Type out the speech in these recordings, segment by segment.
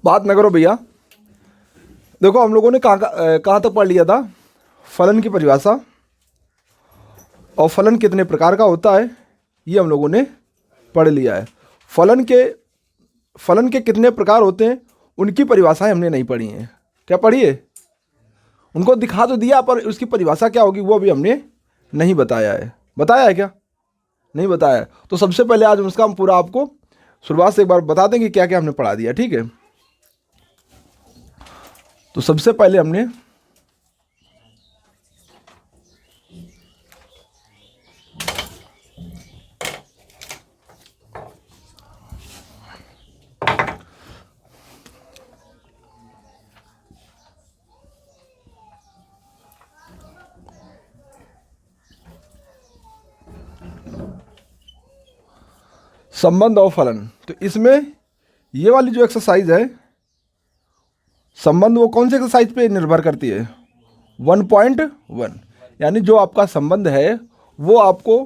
बात न करो भैया। देखो हम लोगों ने कहाँ तक पढ़ लिया था, फलन की परिभाषा और फलन कितने प्रकार का होता है ये हम लोगों ने पढ़ लिया है। फलन के कितने प्रकार होते हैं उनकी परिभाषाएं हमने नहीं पढ़ी हैं। क्या पढ़ी है? उनको दिखा तो दिया पर उसकी परिभाषा क्या होगी वो भी हमने नहीं बताया है। बताया है क्या? नहीं बताया है। तो सबसे पहले आज उसका हम पूरा आपको शुरुआत से एक बार बता दें कि क्या क्या हमने पढ़ा दिया। ठीक है, तो सबसे पहले हमने संबंध और फलन, तो इसमें ये वाली जो एक्सरसाइज है संबंध, वो कौन सी एक्सरसाइज पे निर्भर करती है? 1.1, यानी जो आपका संबंध है वो आपको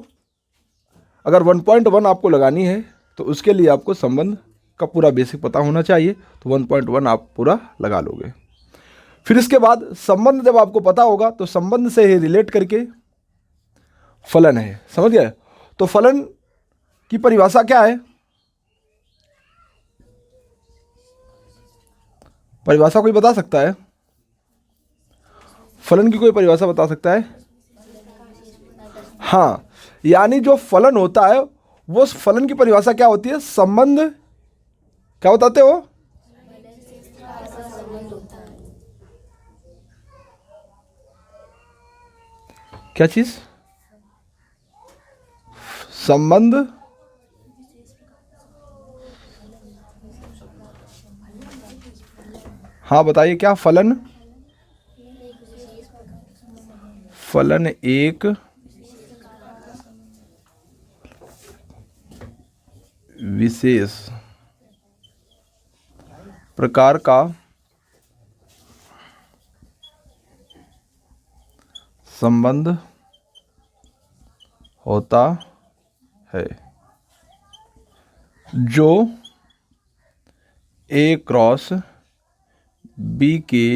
अगर 1.1 आपको लगानी है तो उसके लिए आपको संबंध का पूरा बेसिक पता होना चाहिए। तो 1.1 आप पूरा लगा लोगे। फिर इसके बाद संबंध जब आपको पता होगा तो संबंध से ही रिलेट करके फलन है। समझ गए? तो फलन की परिभाषा क्या है? परिभाषा कोई बता सकता है? फलन की कोई परिभाषा बता सकता है? हाँ, यानी जो फलन होता है वो फलन की परिभाषा क्या होती है? संबंध। क्या बताते हो? क्या चीज? संबंध। हाँ बताइए क्या? फलन एक विशेष प्रकार का संबंध होता है जो A क्रॉस B के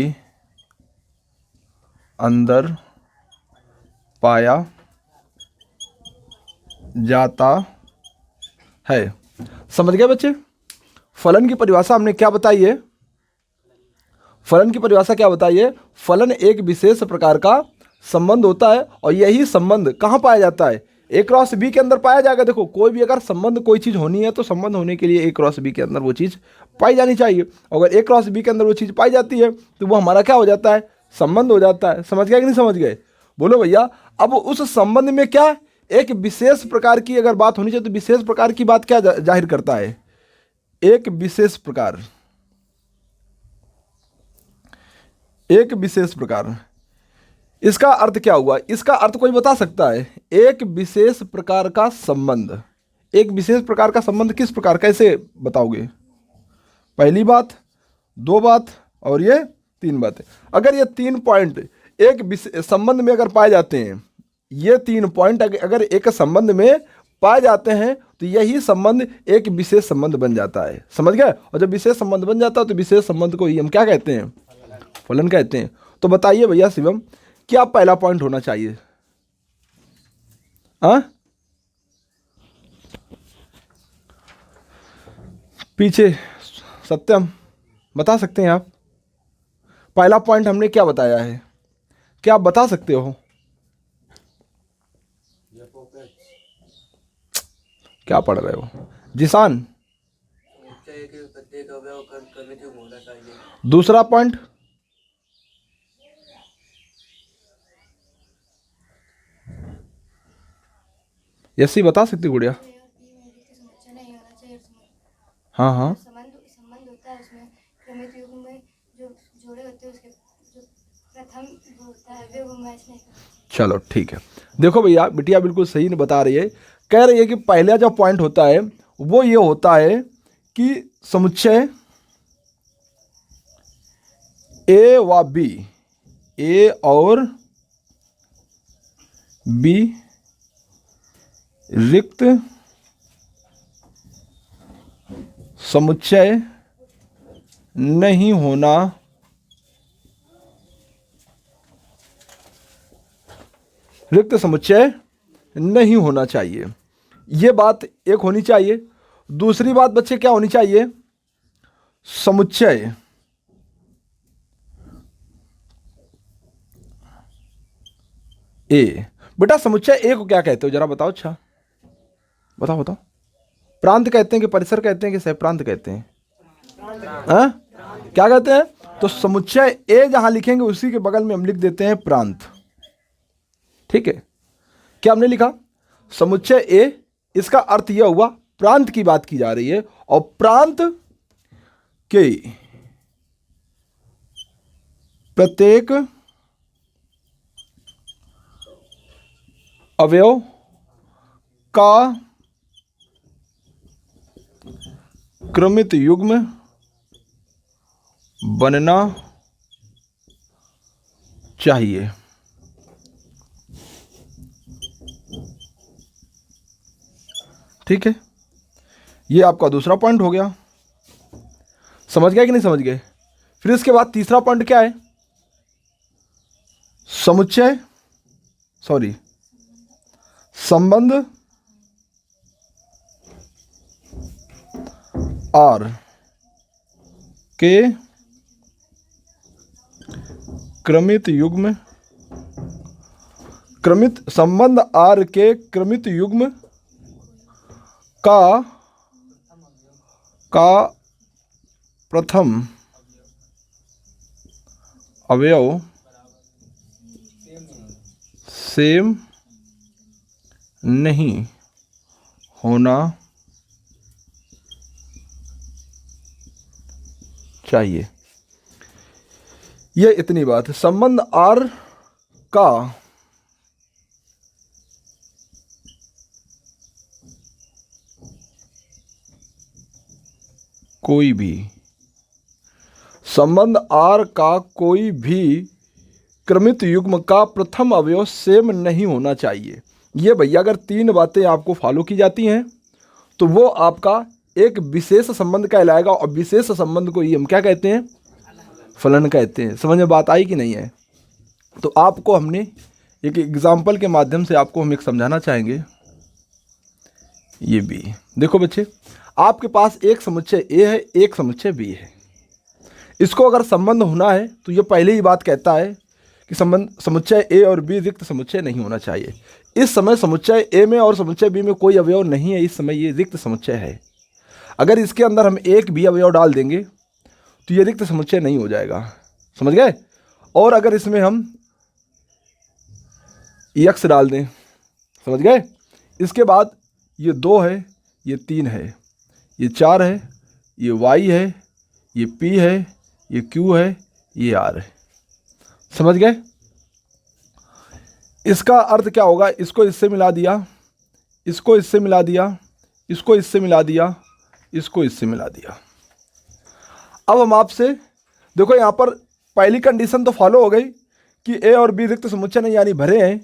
अंदर पाया जाता है। समझ गए बच्चे? फलन की परिभाषा हमने क्या बताई है? फलन की परिभाषा क्या बताई है? फलन एक विशेष प्रकार का संबंध होता है और यही संबंध कहाँ पाया जाता है? ए क्रॉस बी के अंदर पाया जाएगा। देखो कोई भी अगर संबंध कोई चीज़ होनी है तो संबंध होने के लिए ए क्रॉस बी के अंदर वो चीज़ पाई जानी चाहिए। अगर ए क्रॉस बी के अंदर वो चीज़ पाई जाती है तो वो हमारा क्या हो जाता है? संबंध हो जाता है। समझ गया कि नहीं समझ गए? बोलो भैया। अब उस संबंध में क्या एक विशेष प्रकार की अगर बात होनी चाहिए तो विशेष प्रकार की बात क्या जाहिर करता है? एक विशेष प्रकार, एक विशेष प्रकार। इसका अर्थ क्या हुआ? इसका अर्थ कोई बता सकता है? एक विशेष प्रकार का संबंध। एक विशेष प्रकार का संबंध किस प्रकार, कैसे बताओगे? पहली बात, दो बात और ये तीन बातें। अगर ये 3 पॉइंट एक संबंध में अगर पाए जाते हैं, ये 3 पॉइंट अगर एक संबंध में पाए जाते हैं तो यही संबंध एक विशेष संबंध बन जाता है। समझ गए? और जब विशेष संबंध बन जाता है तो विशेष संबंध को ही हम क्या कहते हैं? फलन कहते हैं। तो बताइए भैया शिवम, क्या पहला पॉइंट होना चाहिए? हाँ, पीछे सत्यम बता सकते हैं आप? पहला पॉइंट हमने क्या बताया है? क्या आप बता सकते हो? क्या पढ़ रहे हो जिसान? दूसरा पॉइंट यसी बता सकती गुड़िया? हाँ हाँ, संबंध होता है उसमें क्रमिक युग्म में जो जोड़े होते हैं उसके जो प्रथम होता है वो मैच नहीं करता। चलो ठीक है। देखो भैया, बिटिया बिल्कुल सही बता रही है। कह रही है कि पहला जो पॉइंट होता है वो ये होता है कि समुच्चय ए व बी, ए और बी रिक्त समुच्चय नहीं होना रिक्त समुच्चय नहीं होना चाहिए। ये बात एक होनी चाहिए। दूसरी बात बच्चे क्या होनी चाहिए? समुच्चय ए। बेटा समुच्चय ए को क्या कहते हो जरा बताओ। अच्छा बताओ बताओ। प्रांत कहते हैं कि परिसर कहते हैं कि सहप्रांत कहते हैं? हाँ? क्या कहते हैं? तो समुच्चय ए जहां लिखेंगे उसी के बगल में हम लिख देते हैं प्रांत। ठीक है, क्या हमने लिखा? समुच्चय ए, इसका अर्थ यह हुआ प्रांत की बात की जा रही है, और प्रांत के प्रत्येक अवयव का क्रमित युग्म बनना चाहिए। ठीक है, ये आपका दूसरा पॉइंट हो गया। समझ गए कि नहीं समझ गए? फिर इसके बाद तीसरा पॉइंट क्या है? समुच्चय संबंध आर के क्रमित युग्म संबंध आर के क्रमित युग्म का प्रथम अवयव सेम नहीं होना चाहिए। ये इतनी बात है। संबंध आर का कोई भी क्रमित युग्म का प्रथम अवयव सेम नहीं होना चाहिए। ये भैया अगर तीन बातें आपको फॉलो की जाती हैं तो वो आपका एक विशेष संबंध कहलाएगा, और विशेष संबंध को ही हम क्या कहते हैं? फलन कहते हैं। समझ में बात आई कि नहीं है? तो आपको हमने एक एग्जाम्पल के माध्यम से आपको हम एक समझाना चाहेंगे। ये भी देखो बच्चे, आपके पास एक समुच्चय ए है, एक समुच्चय बी है। इसको अगर संबंध होना है तो ये पहले ही बात कहता है कि समुच्चय ए और बी रिक्त समुच्चय नहीं होना चाहिए। इस समय समुच्चय ए में और समुच्चय बी में कोई अवयव नहीं है, इस समय ये रिक्त समुच्चय है। अगर इसके अंदर हम एक भी अवयव डाल देंगे तो ये रिक्त समुच्चय नहीं हो जाएगा। समझ गए? और अगर इसमें हम x डाल दें, समझ गए? इसके बाद ये 2 है, ये 3 है, ये 4 है, ये y है, ये p है, ये q है, ये r है। समझ गए? इसका अर्थ क्या होगा? इसको इससे मिला दिया, इसको इससे मिला दिया, इसको इससे मिला दिया, इसको इससे मिला दिया। अब हम आपसे देखो, यहाँ पर पहली कंडीशन तो फॉलो हो गई कि ए और बी रिक्त समुच्चय नहीं यानी भरे हैं,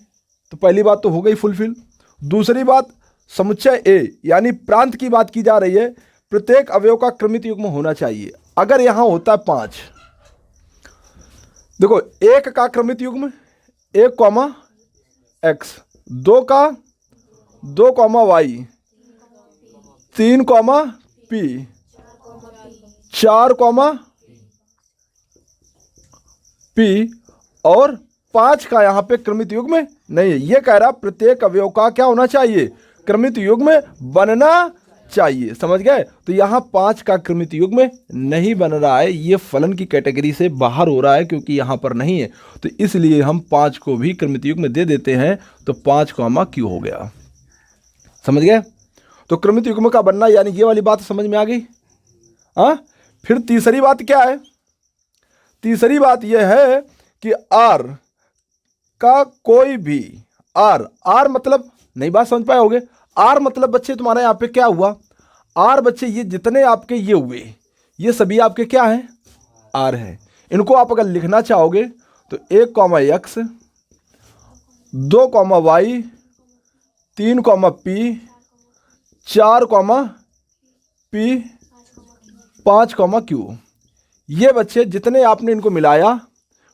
तो पहली बात तो हो गई फुलफिल। दूसरी बात, समुच्चय ए यानी प्रांत की बात की जा रही है, प्रत्येक अवयव का क्रमित युग्म होना चाहिए। अगर यहाँ होता है 5, देखो 1 का क्रमित युग्म 1, x, 2 का 2, y, 3, p, 4, p, और 5 का यहाँ पे क्रमित युग्म नहीं है। ये कह रहा प्रत्येक अवयव का क्या होना चाहिए? क्रमित युग्म बनना चाहिए। समझ गए? तो यहाँ 5 का क्रमित युग्म नहीं बन रहा है, ये फलन की कैटेगरी से बाहर हो रहा है क्योंकि यहाँ पर नहीं है, तो इसलिए हम 5 को भी क्रमित युग्म दे देते हैं। तो 5, q हो गया। समझ गए? तो क्रमित युग्म का बनना यानी ये वाली बात समझ में आ गई। हाँ, फिर तीसरी बात क्या है? तीसरी बात यह है कि r का कोई भी r मतलब नई बात समझ पाए होगे। r मतलब बच्चे तुम्हारा यहाँ पे क्या हुआ? r बच्चे ये जितने आपके ये हुए, ये सभी आपके क्या हैं? r है। इनको आप अगर लिखना चाहोगे तो 1, x, 2, y, 3, p, 4, p, 5, q, ये बच्चे जितने आपने इनको मिलाया,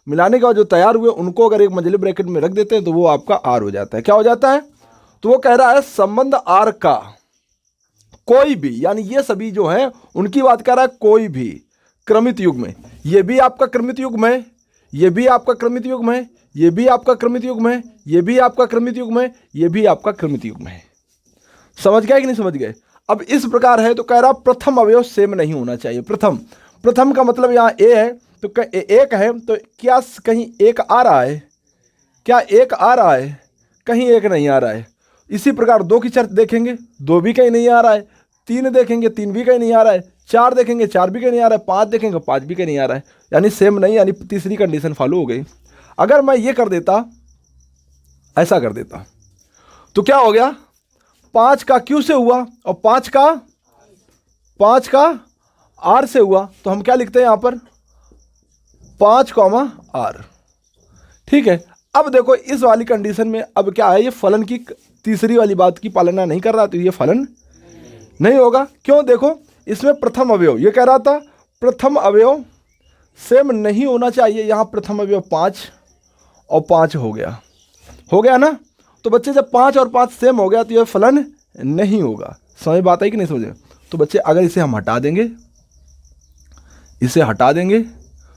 मिलाने के बाद जो तैयार हुए उनको अगर एक मंझले ब्रैकेट में रख देते हैं तो वो आपका आर हो जाता है। क्या हो जाता है? तो वो कह रहा है संबंध आर का कोई भी, यानी ये सभी जो है उनकी बात कर रहा है, कोई भी क्रमित युग्म है, ये भी आपका क्रमित युग्म है, ये भी आपका क्रमित युग्म है, ये भी आपका क्रमित युग्म है, ये भी आपका क्रमित युग्म है, ये भी आपका क्रमित युग्म है। समझ गए कि नहीं समझ गए? अब इस प्रकार है तो कह रहा प्रथम अवयव सेम नहीं होना चाहिए। प्रथम, प्रथम का मतलब यहाँ ए है तो एक है, तो क्या कहीं एक आ रहा है? क्या एक आ रहा है? कहीं एक नहीं आ रहा है। इसी प्रकार दो की शर्त देखेंगे, दो भी कहीं नहीं आ रहा है। तीन देखेंगे, तीन भी कहीं नहीं आ रहा है। चार देखेंगे, चार भी कहीं नहीं आ रहा है। पाँच देखेंगे, पाँच भी कहीं नहीं आ रहा है, यानी सेम नहीं, यानी तीसरी कंडीशन फॉलो हो गई। अगर मैं ये कर देता, ऐसा कर देता, तो क्या हो गया? 5 का क्यू से हुआ और 5 का आर से हुआ, तो हम क्या लिखते हैं यहां पर? 5 आर। ठीक है। अब देखो इस वाली कंडीशन में अब क्या है, ये फलन की तीसरी वाली बात की पालना नहीं कर रहा, तो ये फलन नहीं होगा। क्यों? देखो इसमें प्रथम अवयव, ये कह रहा था प्रथम अवयव सेम नहीं होना चाहिए। यहां प्रथम अवयव 5 और 5 हो गया ना। तो बच्चे जब 5 और 5 सेम हो गया तो ये फलन नहीं होगा। समझ बात आई कि नहीं समझे? तो बच्चे अगर इसे हम हटा देंगे, इसे हटा देंगे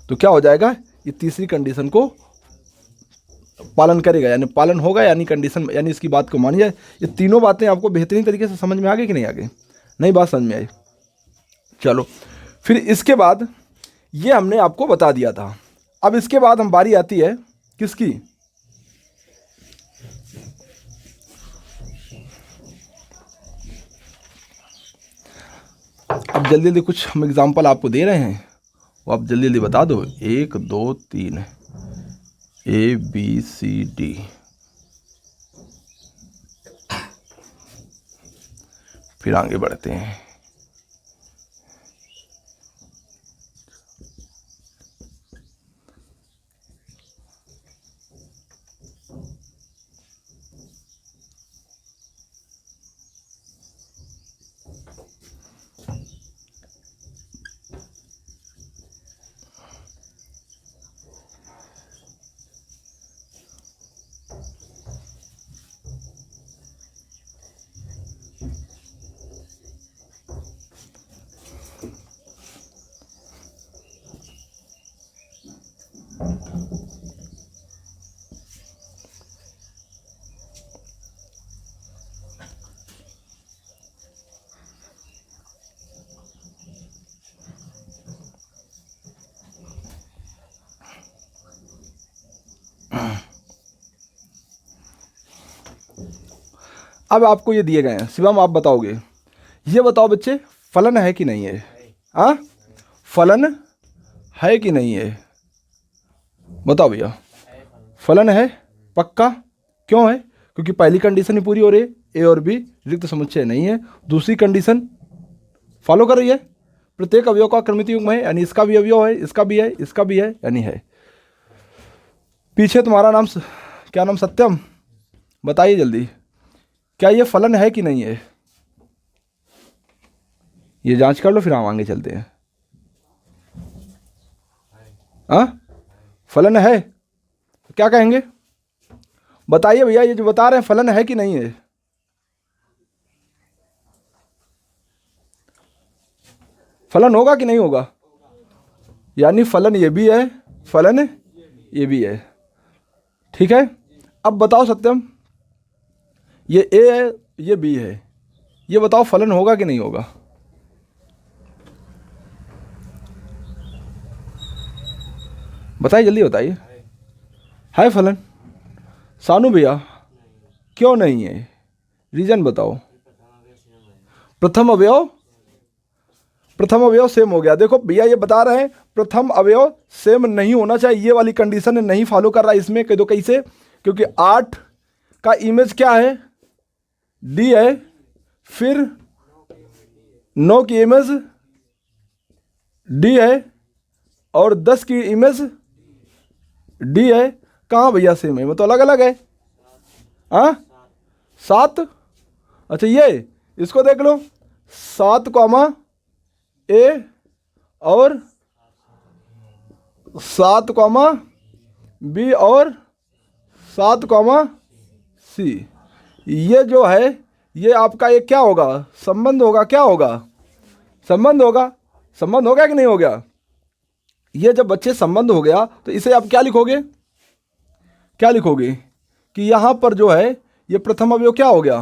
तो क्या हो जाएगा? ये तीसरी कंडीशन को पालन करेगा, यानी पालन होगा, यानी कंडीशन, यानी इसकी बात को मानी जाए। ये तीनों बातें आपको बेहतरीन तरीके से समझ में आ गई कि नहीं आ गई? नहीं बात समझ में आई? चलो फिर इसके बाद ये हमने आपको बता दिया था। अब इसके बाद हम बारी आती है किसकी? अब जल्दी जल्दी कुछ हम एग्जाम्पल आपको दे रहे हैं, वो आप जल्दी जल्दी बता दो। 1 2 3 ABCD। फिर आगे बढ़ते हैं। अब आपको ये दिए गए हैं, शिवम आप बताओगे, ये बताओ बच्चे फलन है कि नहीं है? हाँ, फलन है कि नहीं है? बताओ भैया, फलन है पक्का? क्यों है? क्योंकि पहली कंडीशन ही पूरी हो रही है, ए और बी रिक्त समुच्चय नहीं है। दूसरी कंडीशन फॉलो कर रही है, प्रत्येक अवयव का क्रमित युग्म है, यानी इसका भी अवयव है, इसका भी है, इसका भी है, यानी है। पीछे तुम्हारा नाम क्या नाम? सत्यम, बताइए जल्दी, क्या ये फलन है कि नहीं है? ये जांच कर लो, फिर हम आगे चलते हैं। हाँ, फलन है, क्या कहेंगे? बताइए भैया, ये जो बता रहे हैं फलन है कि नहीं है? फलन होगा कि नहीं होगा? यानी फलन ये भी है, फलन ये भी है। ठीक है। अब बताओ सत्यम, ये ए है, ये बी है, ये बताओ फलन होगा कि नहीं होगा? बताइए जल्दी बताइए। है फलन? सानू भैया क्यों नहीं है? रीजन बताओ। प्रथम अवयव सेम हो गया। देखो भैया ये बता रहे हैं प्रथम अवयव सेम नहीं होना चाहिए, ये वाली कंडीशन नहीं फॉलो कर रहा है इसमें। कह दो कैसे? क्योंकि 8 का इमेज क्या है? डी है, फिर 9 की इमेज डी है और 10 की इमेज डी है। कहाँ भैया सेम है? वो तो अलग अलग है। हाँ, 7। अच्छा ये इसको देख लो, 7 ए और 7 कॉमा बी और 7 कॉमा सी। ये जो है ये आपका ये क्या होगा, संबंध होगा, क्या होगा, संबंध होगा। संबंध हो गया कि नहीं हो गया। ये जब बच्चे संबंध हो गया तो इसे आप क्या लिखोगे, क्या लिखोगे कि यहाँ पर जो है ये प्रथम अवयव क्या हो गया,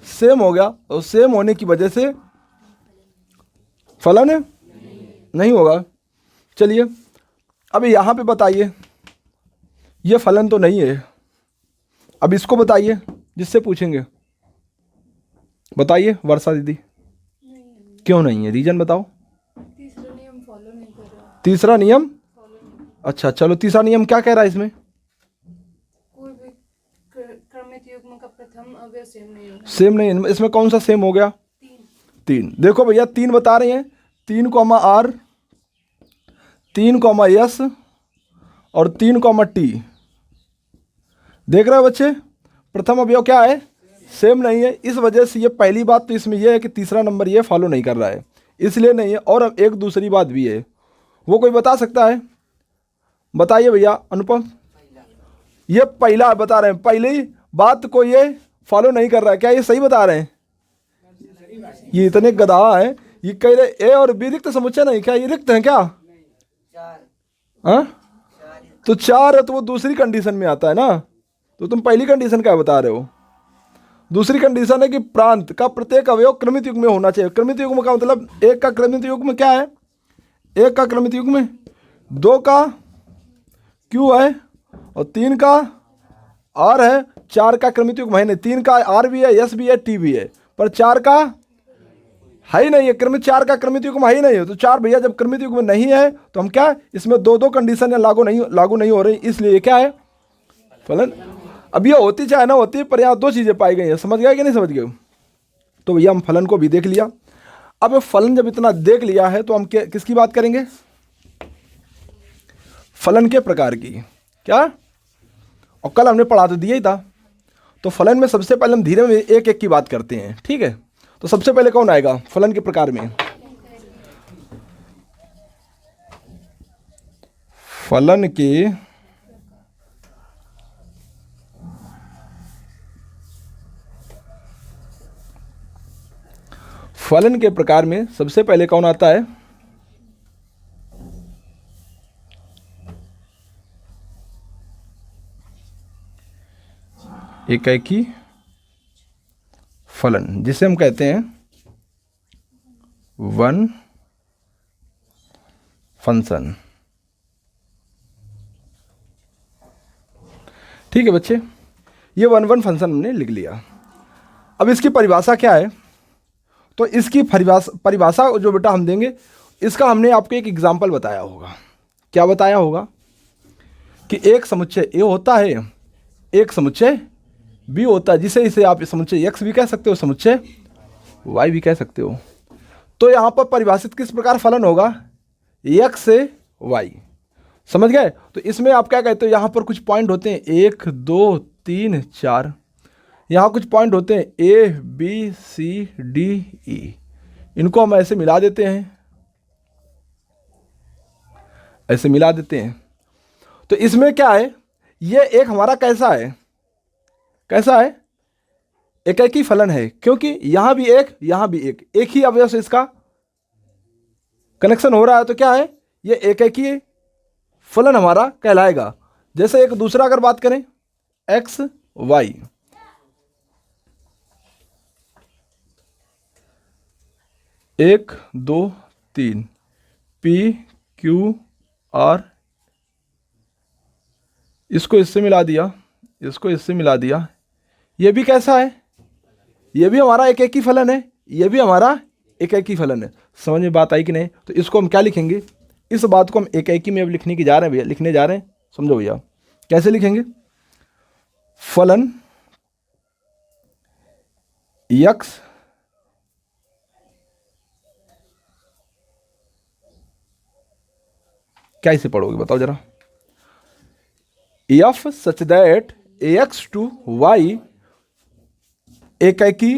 सेम हो गया। और सेम होने की वजह से फलन नहीं होगा। चलिए अब यहाँ पे बताइए, ये फलन तो नहीं है। अब इसको बताइए, जिससे पूछेंगे। बताइए वर्षा दीदी, क्यों नहीं है, रीजन बताओ। तीसरा नियम फॉलो नहीं कर रहा। तीसरा नियम, अच्छा चलो तीसरा नियम क्या कह रहा है इसमें, कोई भी क्रमित युग्म का प्रथम अवयव सेम नहीं होगा। सेम नहीं है। इसमें कौन सा सेम हो गया, 3। देखो भैया 3 बता रहे हैं, 3 कॉमा आर, 3 कॉमा एस और 3 कॉमा टी। देख रहे हो बच्चे, प्रथम अवयव क्या है, सेम नहीं है। इस वजह से ये पहली बात तो इसमें यह है कि तीसरा नंबर ये फॉलो नहीं कर रहा है, इसलिए नहीं है। और अब एक दूसरी बात भी है, वो कोई बता सकता है, बताइए भैया अनुपम। ये पहला बता रहे हैं, पहली बात को ये फॉलो नहीं कर रहा है, क्या ये सही बता रहे हैं। ये इतने गधा है, ये कह रहे ए और बी रिक्त समुच्चय नहीं, क्या ये रिक्त है क्या, हाँ तो 4 है तो वो दूसरी कंडीशन में आता है ना। तो तुम पहली कंडीशन क्या बता रहे हो, दूसरी कंडीशन है कि प्रांत का प्रत्येक अवयव क्रमित युग्म में होना चाहिए। क्रमित युग्म का मतलब एक का क्रमित युग्म क्या है, एक का क्रमित युग्म, 2 का क्यू है और 3 का आर है, 4 का क्रमित युग्म है नहीं, 3 का आर भी है, एस भी है, टी भी है, पर 4 का है ही नहीं है, क्रमित 4 का क्रमित युग्म है ही नहीं है। तो 4 भैया जब क्रमित युग्म नहीं है तो हम क्या, इसमें 2 कंडीशन लागू नहीं हो रही, इसलिए क्या है फलन। अब ये होती चाहे ना होती, पर यहाँ 2 चीज़ें पाई गई हैं, समझ गए कि नहीं समझ गए। तो भैया हम फलन को भी देख लिया। अब फलन जब इतना देख लिया है तो हम किसकी बात करेंगे, फलन के प्रकार की, क्या। और कल हमने पढ़ा तो दिया ही था। तो फलन में सबसे पहले हम धीरे में एक एक की बात करते हैं, ठीक है। तो सबसे पहले कौन आएगा फलन के प्रकार में, फलन के प्रकार में सबसे पहले कौन आता है, एकाकी फलन, जिसे हम कहते हैं वन फंक्शन। ठीक है बच्चे, ये वन फंक्शन हमने लिख लिया। अब इसकी परिभाषा क्या है, तो इसकी परिभाषा जो बेटा हम देंगे, इसका हमने आपको एक एग्जाम्पल बताया होगा। क्या बताया होगा कि एक समुच्चय ए होता है, एक समुच्चय बी होता है, जिसे इसे आप समुच्चय एक्स भी कह सकते हो, समुच्चय वाई भी कह सकते हो। तो यहाँ पर परिभाषित किस प्रकार फलन होगा, एक्स से वाई, समझ गए। तो इसमें आप क्या कहते हो, यहाँ पर कुछ पॉइंट होते हैं 1 2 3 4, यहाँ कुछ पॉइंट होते हैं ए बी सी डी ई, इनको हम ऐसे मिला देते हैं, ऐसे मिला देते हैं। तो इसमें क्या है, ये एक हमारा कैसा है, कैसा है, एकाकी फलन है, क्योंकि यहां भी एक, यहां भी एक ही अवयव से इसका कनेक्शन हो रहा है। तो क्या है, ये एकाकी फलन हमारा कहलाएगा। जैसे एक दूसरा अगर बात करें X Y, 1 2 3 P Q R, इसको इससे मिला दिया, इसको इससे मिला दिया, ये भी कैसा है, ये भी हमारा एकाकी फलन है, ये भी हमारा एकाकी फलन है। समझ में बात आई कि नहीं। तो इसको हम क्या लिखेंगे, इस बात को हम एकाकी में अब लिखने की जा रहे हैं भैया, लिखने जा रहे हैं, समझो भैया कैसे लिखेंगे। फलन यक्स क्या इसे पढ़ोगे बताओ जरा, F such that X to Y एकाकी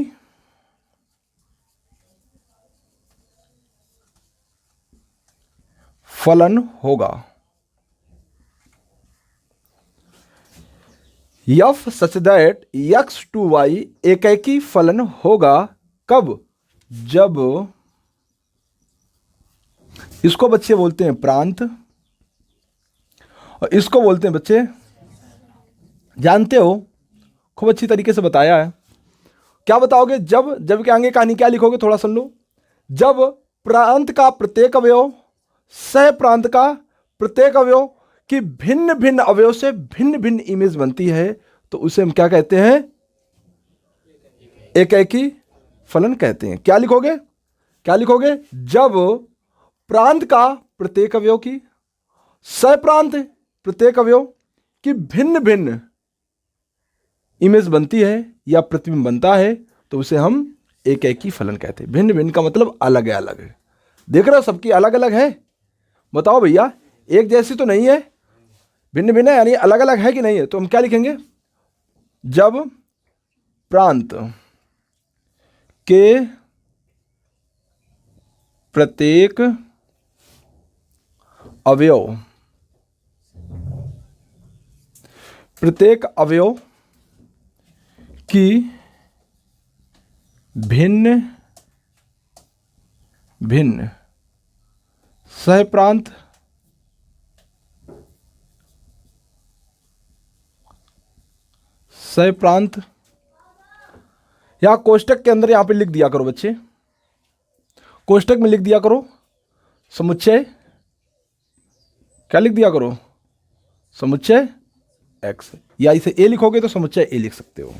फलन होगा। F such that X to Y एकेकी फलन होगा कब? जब, इसको बच्चे बोलते हैं प्रांत और इसको बोलते हैं बच्चे, जानते हो, खूब अच्छी तरीके से बताया है। क्या बताओगे? जब के आगे कहानी क्या लिखोगे? थोड़ा सुन लो। जब प्रांत का प्रत्येक अवयव सह प्रांत का प्रत्येक अवयव की भिन्न भिन्न अवयव से भिन्न भिन्न इमेज बनती है तो उसे हम क्या कहते हैं? एकेकी फलन कहते हैं। क्या लिखोगे? क्या लिखोगे? जब प्रांत का प्रत्येक अवयव की सह प्रांत प्रत्येक अवयव की भिन्न भिन्न इमेज बनती है या प्रतिबिंब बनता है तो उसे हम एकेकी फलन कहते हैं। भिन्न भिन्न का मतलब अलग है, अलग है। देख रहे हो सबकी अलग अलग है। बताओ भैया, एक जैसी तो नहीं है, भिन्न भिन्न है, यानी अलग अलग है कि नहीं है? तो हम क्या लिखेंगे? जब प्रांत के प्रत्येक अवयव की भिन्न भिन्न सह प्रांत या कोष्टक के अंदर यहां पे लिख दिया करो बच्चे, कोष्टक में लिख दिया करो समुच्चय। क्या लिख दिया करो? समुच्चय एक्स, या इसे ए लिखोगे तो समुच्चय ए लिख सकते हो।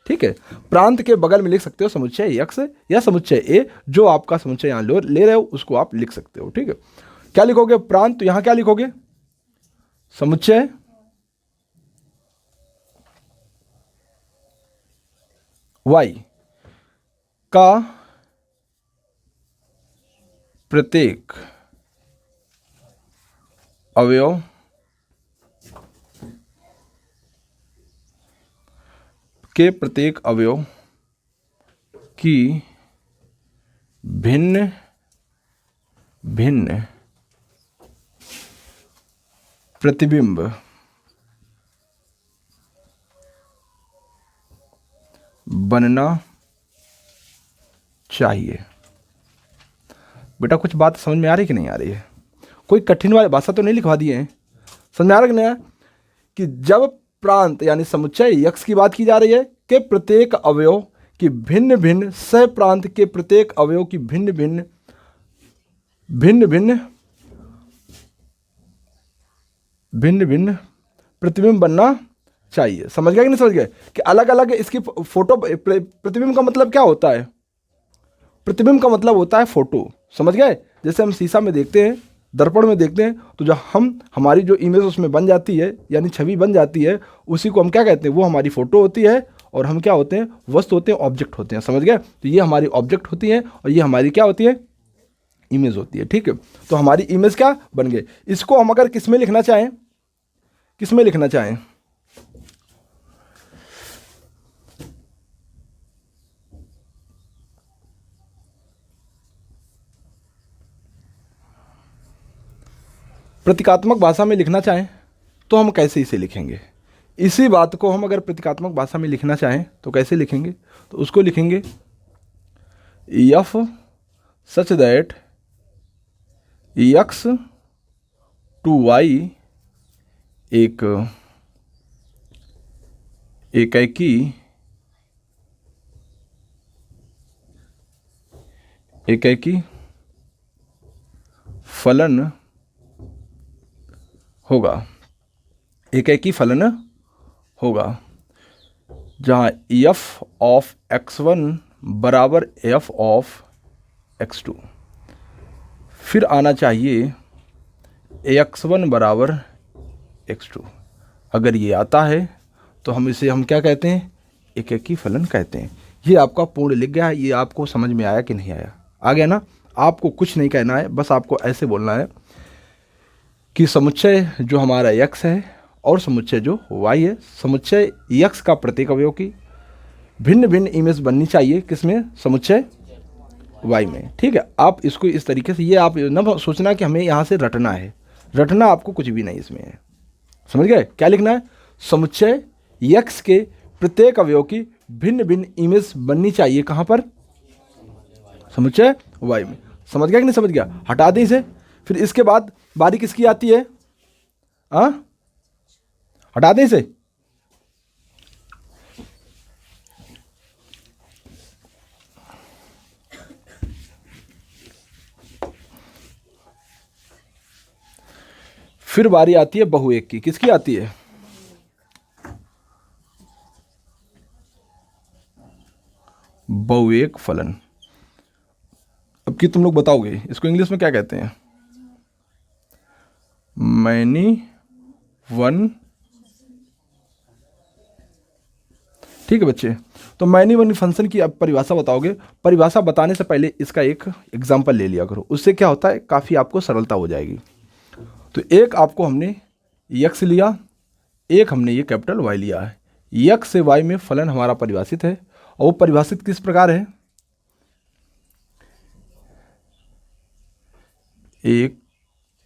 ठीक है, प्रांत के बगल में लिख सकते हो समुच्चय एक्स या समुच्चय ए, जो आपका समुच्चय यहां ले रहे हो उसको आप लिख सकते हो। ठीक है, क्या लिखोगे? प्रांत, तो यहां क्या लिखोगे? समुच्चय y का प्रत्येक अवयव के प्रत्येक अवयव की भिन्न भिन्न प्रतिबिंब बनना चाहिए। बेटा कुछ बात समझ में आ रही कि नहीं आ रही है? कोई कठिन वाली भाषा तो नहीं लिखवा दिए हैं? समझ में आ रहा कि नहीं? कि जब प्रांत यानी समुच्चय यक्स की बात की जा रही है कि प्रत्येक अवयव की भिन्न भिन्न सह प्रांत के प्रत्येक अवयव की भिन्न भिन्न प्रतिबिंब बनना चाहिए। समझ गए कि नहीं समझ गए? कि अलग अलग इसकी फोटो, प्रतिबिंब का मतलब क्या होता है? प्रतिबिंब का मतलब होता है फोटो। समझ गए? जैसे हम शीशा में देखते हैं, दर्पण में देखते हैं, तो जो हमारी जो इमेज उसमें बन जाती है यानी छवि बन जाती है, उसी को हम क्या कहते हैं? वो हमारी फोटो होती है और हम क्या होते हैं? वस्तु होते हैं, ऑब्जेक्ट होते हैं। समझ गए? तो ये हमारी ऑब्जेक्ट होती है और ये हमारी क्या होती है? इमेज होती है। ठीक है, तो हमारी इमेज क्या बन गई? इसको हम अगर किस में लिखना चाहें, किस में लिखना चाहें? प्रतीकात्मक भाषा में लिखना चाहें तो हम कैसे इसे लिखेंगे? इसी बात को हम अगर प्रतीकात्मक भाषा में लिखना चाहें तो कैसे लिखेंगे? तो उसको लिखेंगे F such that X to Y एक एकेकी फलन होगा। एकेकी फलन होगा जहाँ एफ ऑफ x1 बराबर एफ ऑफ x2, फिर आना चाहिए x1 बराबर x2। अगर ये आता है तो हम क्या कहते हैं? एकेकी फलन कहते हैं। ये आपका पूर्ण लिख गया है। ये आपको समझ में आया कि नहीं आया? आ गया ना? आपको कुछ नहीं कहना है, बस आपको ऐसे बोलना है कि समुच्चय जो हमारा x है और समुच्चय जो y है, समुच्चय x का प्रत्येक अवयव की भिन्न भिन्न इमेज बननी चाहिए किसमें? समुच्चय y में। ठीक है, आप इसको इस तरीके से, ये आप न सोचना कि हमें यहाँ से रटना है, रटना आपको कुछ भी नहीं इसमें है। समझ गए? क्या लिखना है? समुच्चय यक्स के प्रत्येक अवयव की भिन्न भिन्न इमेज बननी चाहिए। कहाँ पर? समुच्चय वाई में। समझ गया कि नहीं समझ गया? हटा दें इसे। फिर इसके बाद बारी किसकी आती है? हटा दें इसे। फिर बारी आती है बहु एक की। किसकी आती है? बहु एक फलन। अब की तुम लोग बताओगे इसको इंग्लिश में क्या कहते हैं? Many one. ठीक है बच्चे, तो मैनी वन फंक्शन की अब परिभाषा बताओगे। परिभाषा बताने से पहले इसका एक एग्जाम्पल ले लिया करो, उससे क्या होता है काफ़ी आपको सरलता हो जाएगी। तो एक आपको हमने यक्स लिया, एक हमने ये कैपिटल वाई लिया है। यक्स से वाई में फलन हमारा परिभाषित है, और वो परिभाषित किस प्रकार है? 1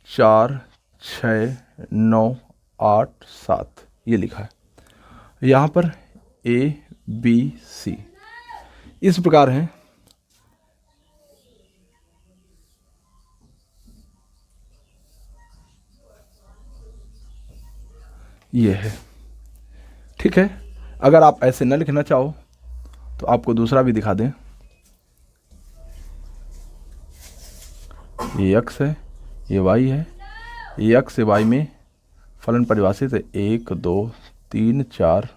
4 6 9 8 7 ये लिखा है। यहाँ पर A B C इस प्रकार है। ये है, ठीक है। अगर आप ऐसे न लिखना चाहो तो आपको दूसरा भी दिखा दें। ये x है, ये y है। ये x से y में फलन परिभाषित है 1 2 3 4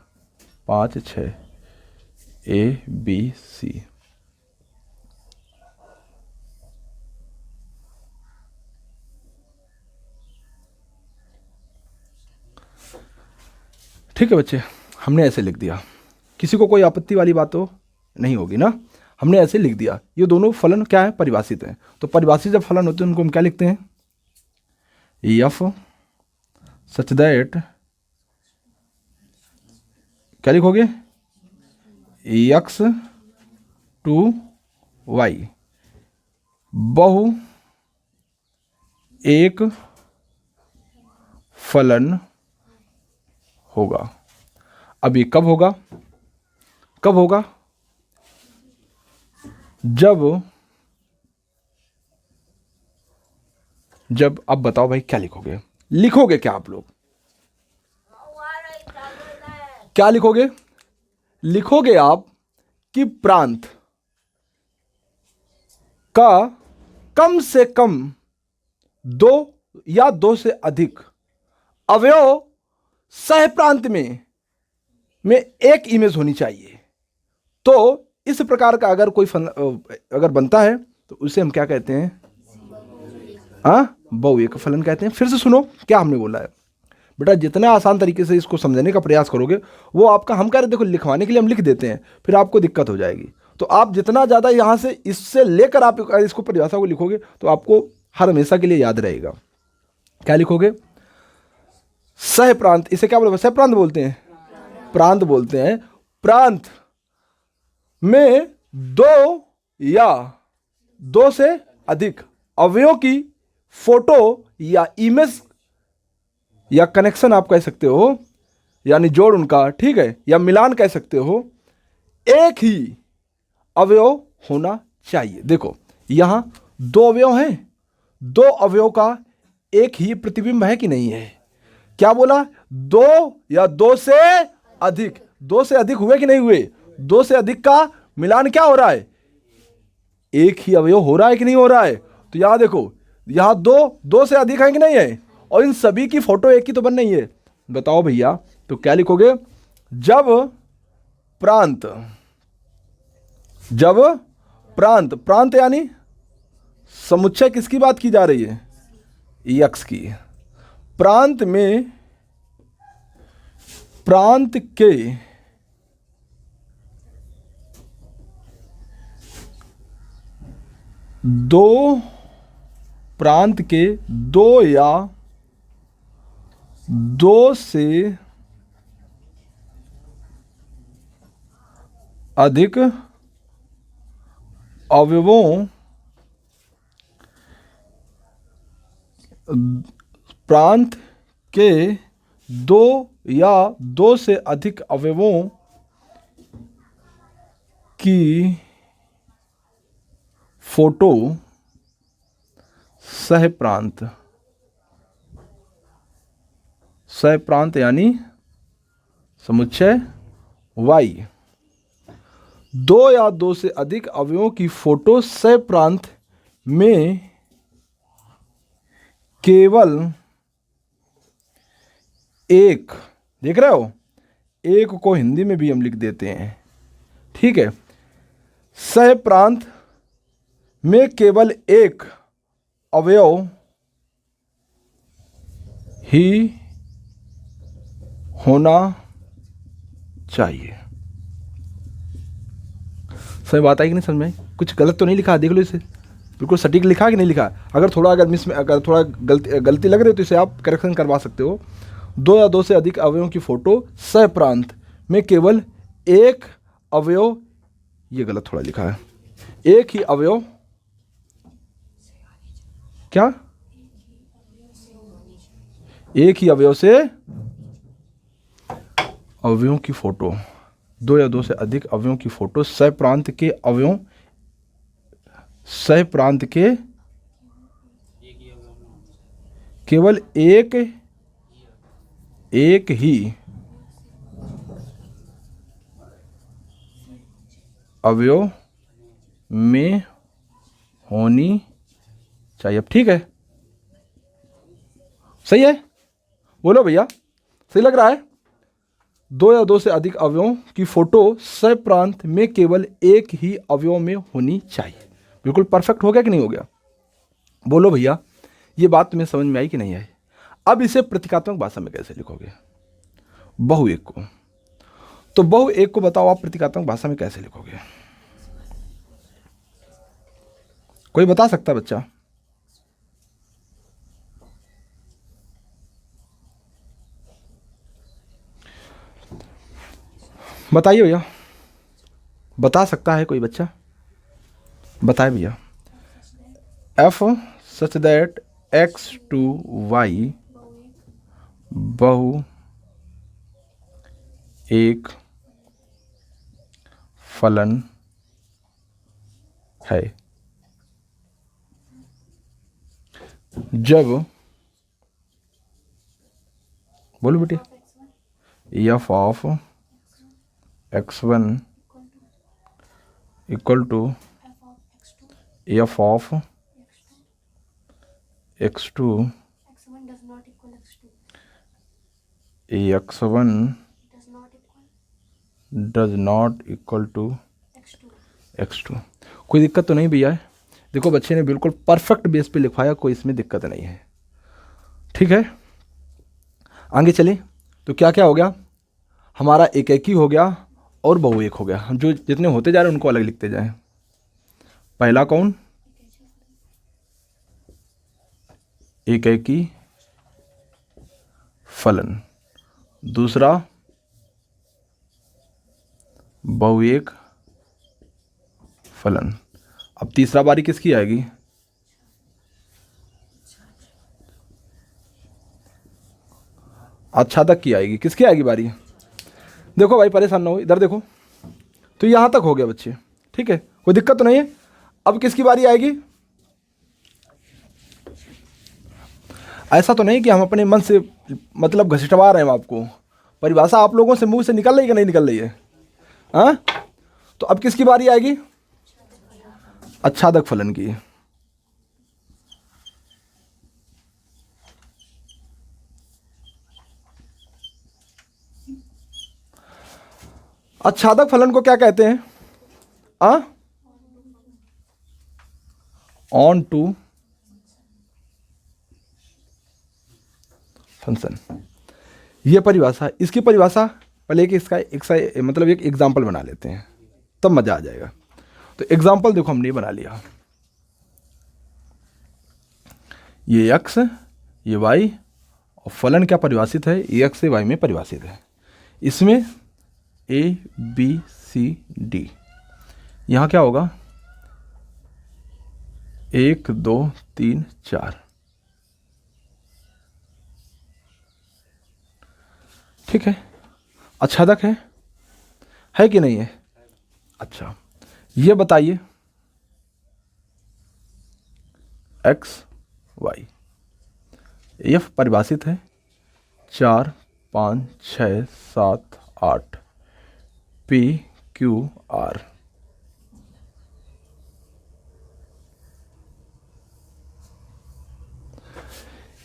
5 6 A B C। ठीक है बच्चे, हमने ऐसे लिख दिया। किसी को कोई आपत्ति वाली बात तो नहीं होगी ना? हमने ऐसे लिख दिया। ये दोनों फलन क्या है? परिभाषित हैं। तो परिभाषित जब फलन होते हैं उनको हम क्या लिखते हैं? एफ सच दैट, क्या लिखोगे? एक्स टू वाई बहु एक फलन होगा। अब ये कब होगा? कब होगा? जब अब बताओ भाई क्या लिखोगे? लिखोगे क्या आप लोग? क्या लिखोगे? लिखोगे आप कि प्रांत का कम से कम 2 या 2 से अधिक अवयव सह प्रांत में एक इमेज होनी चाहिए। तो इस प्रकार का अगर कोई अगर बनता है तो उसे हम क्या कहते हैं? बहु एक फलन कहते हैं। फिर से सुनो क्या हमने बोला है बेटा। जितना आसान तरीके से इसको समझने का प्रयास करोगे वो आपका, हम कह रहे देखो लिखवाने के लिए हम लिख देते हैं, फिर आपको दिक्कत हो जाएगी। तो आप जितना ज़्यादा यहाँ से इससे लेकर आप इसको परिभाषा को लिखोगे तो आपको हर हमेशा के लिए याद रहेगा। क्या लिखोगे? सह प्रांत। इसे क्या बोलते हैं? सह प्रांत बोलते हैं, प्रांत बोलते हैं। प्रांत में 2 या 2 से अधिक अवयवों की फोटो या इमेज या कनेक्शन आप कह सकते हो, यानी जोड़ उनका, ठीक है, या मिलान कह सकते हो, एक ही अवयव होना चाहिए। देखो यहां 2 अवयव हैं, 2 अवयव का एक ही प्रतिबिंब है कि नहीं है? क्या बोला? 2 या 2 से अधिक। 2 से अधिक हुए कि नहीं हुए? 2 से अधिक का मिलान क्या हो रहा है? एक ही अवयव हो रहा है कि नहीं हो रहा है? तो यहां देखो, यहां 2 से अधिक है कि नहीं है? और इन सभी की फोटो एक ही तो बन नहीं है। बताओ भैया, तो क्या लिखोगे? जब प्रांत यानी समुच्चय किसकी बात की जा रही है? यक्स की। प्रांत में प्रांत के दो या 2 से अधिक अवयवों प्रांत के दो या दो से अधिक अवयवों की फोटो सहप्रांत, सहप्रांत यानी समुच्चय y, दो या दो से अधिक अवयवों की फोटो सहप्रांत में केवल एक, देख रहे हो, एक को हिंदी में भी हम लिख देते हैं, ठीक है। सहप्रांत में केवल एक अवयव ही होना चाहिए। सही बात आई कि नहीं समझ में आई? कुछ गलत तो नहीं लिखा, देख लो इसे, बिल्कुल सटीक लिखा कि नहीं लिखा। अगर थोड़ा अगर थोड़ा गलती लग रही हो तो इसे आप करेक्शन करवा सकते हो। दो या दो से अधिक अवयवों की फोटो सहप्रांत में केवल एक अवयव, ये गलत थोड़ा लिखा है, एक ही अवयव, क्या, एक ही अवयव से अवयवों की फोटो, दो या दो से अधिक अवयवों की फोटो सहप्रांत के अवयवों, सहप्रांत के केवल एक ही अवयव में होनी चाहिए। अब ठीक है, सही है, बोलो भैया, सही लग रहा है? दो या दो से अधिक अवयवों की फोटो सहप्रांत में केवल एक ही अवयव में होनी चाहिए। बिल्कुल परफेक्ट हो गया कि नहीं हो गया? बोलो भैया, ये बात तुम्हें समझ में आई कि नहीं आई? अब इसे प्रतीकात्मक भाषा में कैसे लिखोगे? बहु एक को, तो बहु एक को बताओ आप प्रतीकात्मक भाषा में कैसे लिखोगे? कोई बता सकता है बच्चा? बताइए भैया, बता सकता है कोई बच्चा? बताए भैया। F such that X to Y बहु एक फलन है जब, बोलो बेटे, F of x1 equal to F of x2, x1 does not equal x2, x1 does not equal does not equal to x2. x2। कोई दिक्कत तो नहीं भैया है? देखो बच्चे ने बिल्कुल परफेक्ट बेस पे लिखवाया, कोई इसमें दिक्कत नहीं है, ठीक है। आगे चले तो क्या क्या हो गया हमारा? एक एक ही हो गया और बहु एक हो गया। हम जो जितने होते जा रहे हैं उनको अलग लिखते जाएं। पहला कौन? एक एक ही फलन। दूसरा बहु एक फलन। अब तीसरा बारी किसकी आएगी? आच्छादक की आएगी। किसकी आएगी बारी? देखो भाई परेशान ना हो, इधर देखो। तो यहां तक हो गया बच्चे, ठीक है, कोई दिक्कत तो नहीं है। अब किसकी बारी आएगी? ऐसा तो नहीं कि हम अपने मन से मतलब घसीटवा रहे हैं आपको, परिभाषा आप लोगों से मुंह से निकल रही है कि नहीं निकल रही है? हाँ, तो अब किसकी बारी आएगी? आच्छादक फलन की। आच्छादक फलन को क्या कहते हैं? ऑन टू फंक्शन, ये परिभाषा। इसकी परिभाषा पहले इसका मतलब एक एग्जाम्पल बना लेते हैं, तब मजा आ जाएगा। तो एग्जाम्पल देखो हमने बना लिया, ये एक्स, ये वाई, और फलन क्या परिभाषित है? ये एक्स से वाई में परिभाषित है। इसमें ए बी सी डी, यहाँ क्या होगा? 1 2 3 4। ठीक है, आच्छादक है कि नहीं है? अच्छा, ये बताइए एक्स वाई, एफ परिभाषित है 4 5 6 7 8 पी क्यू आर।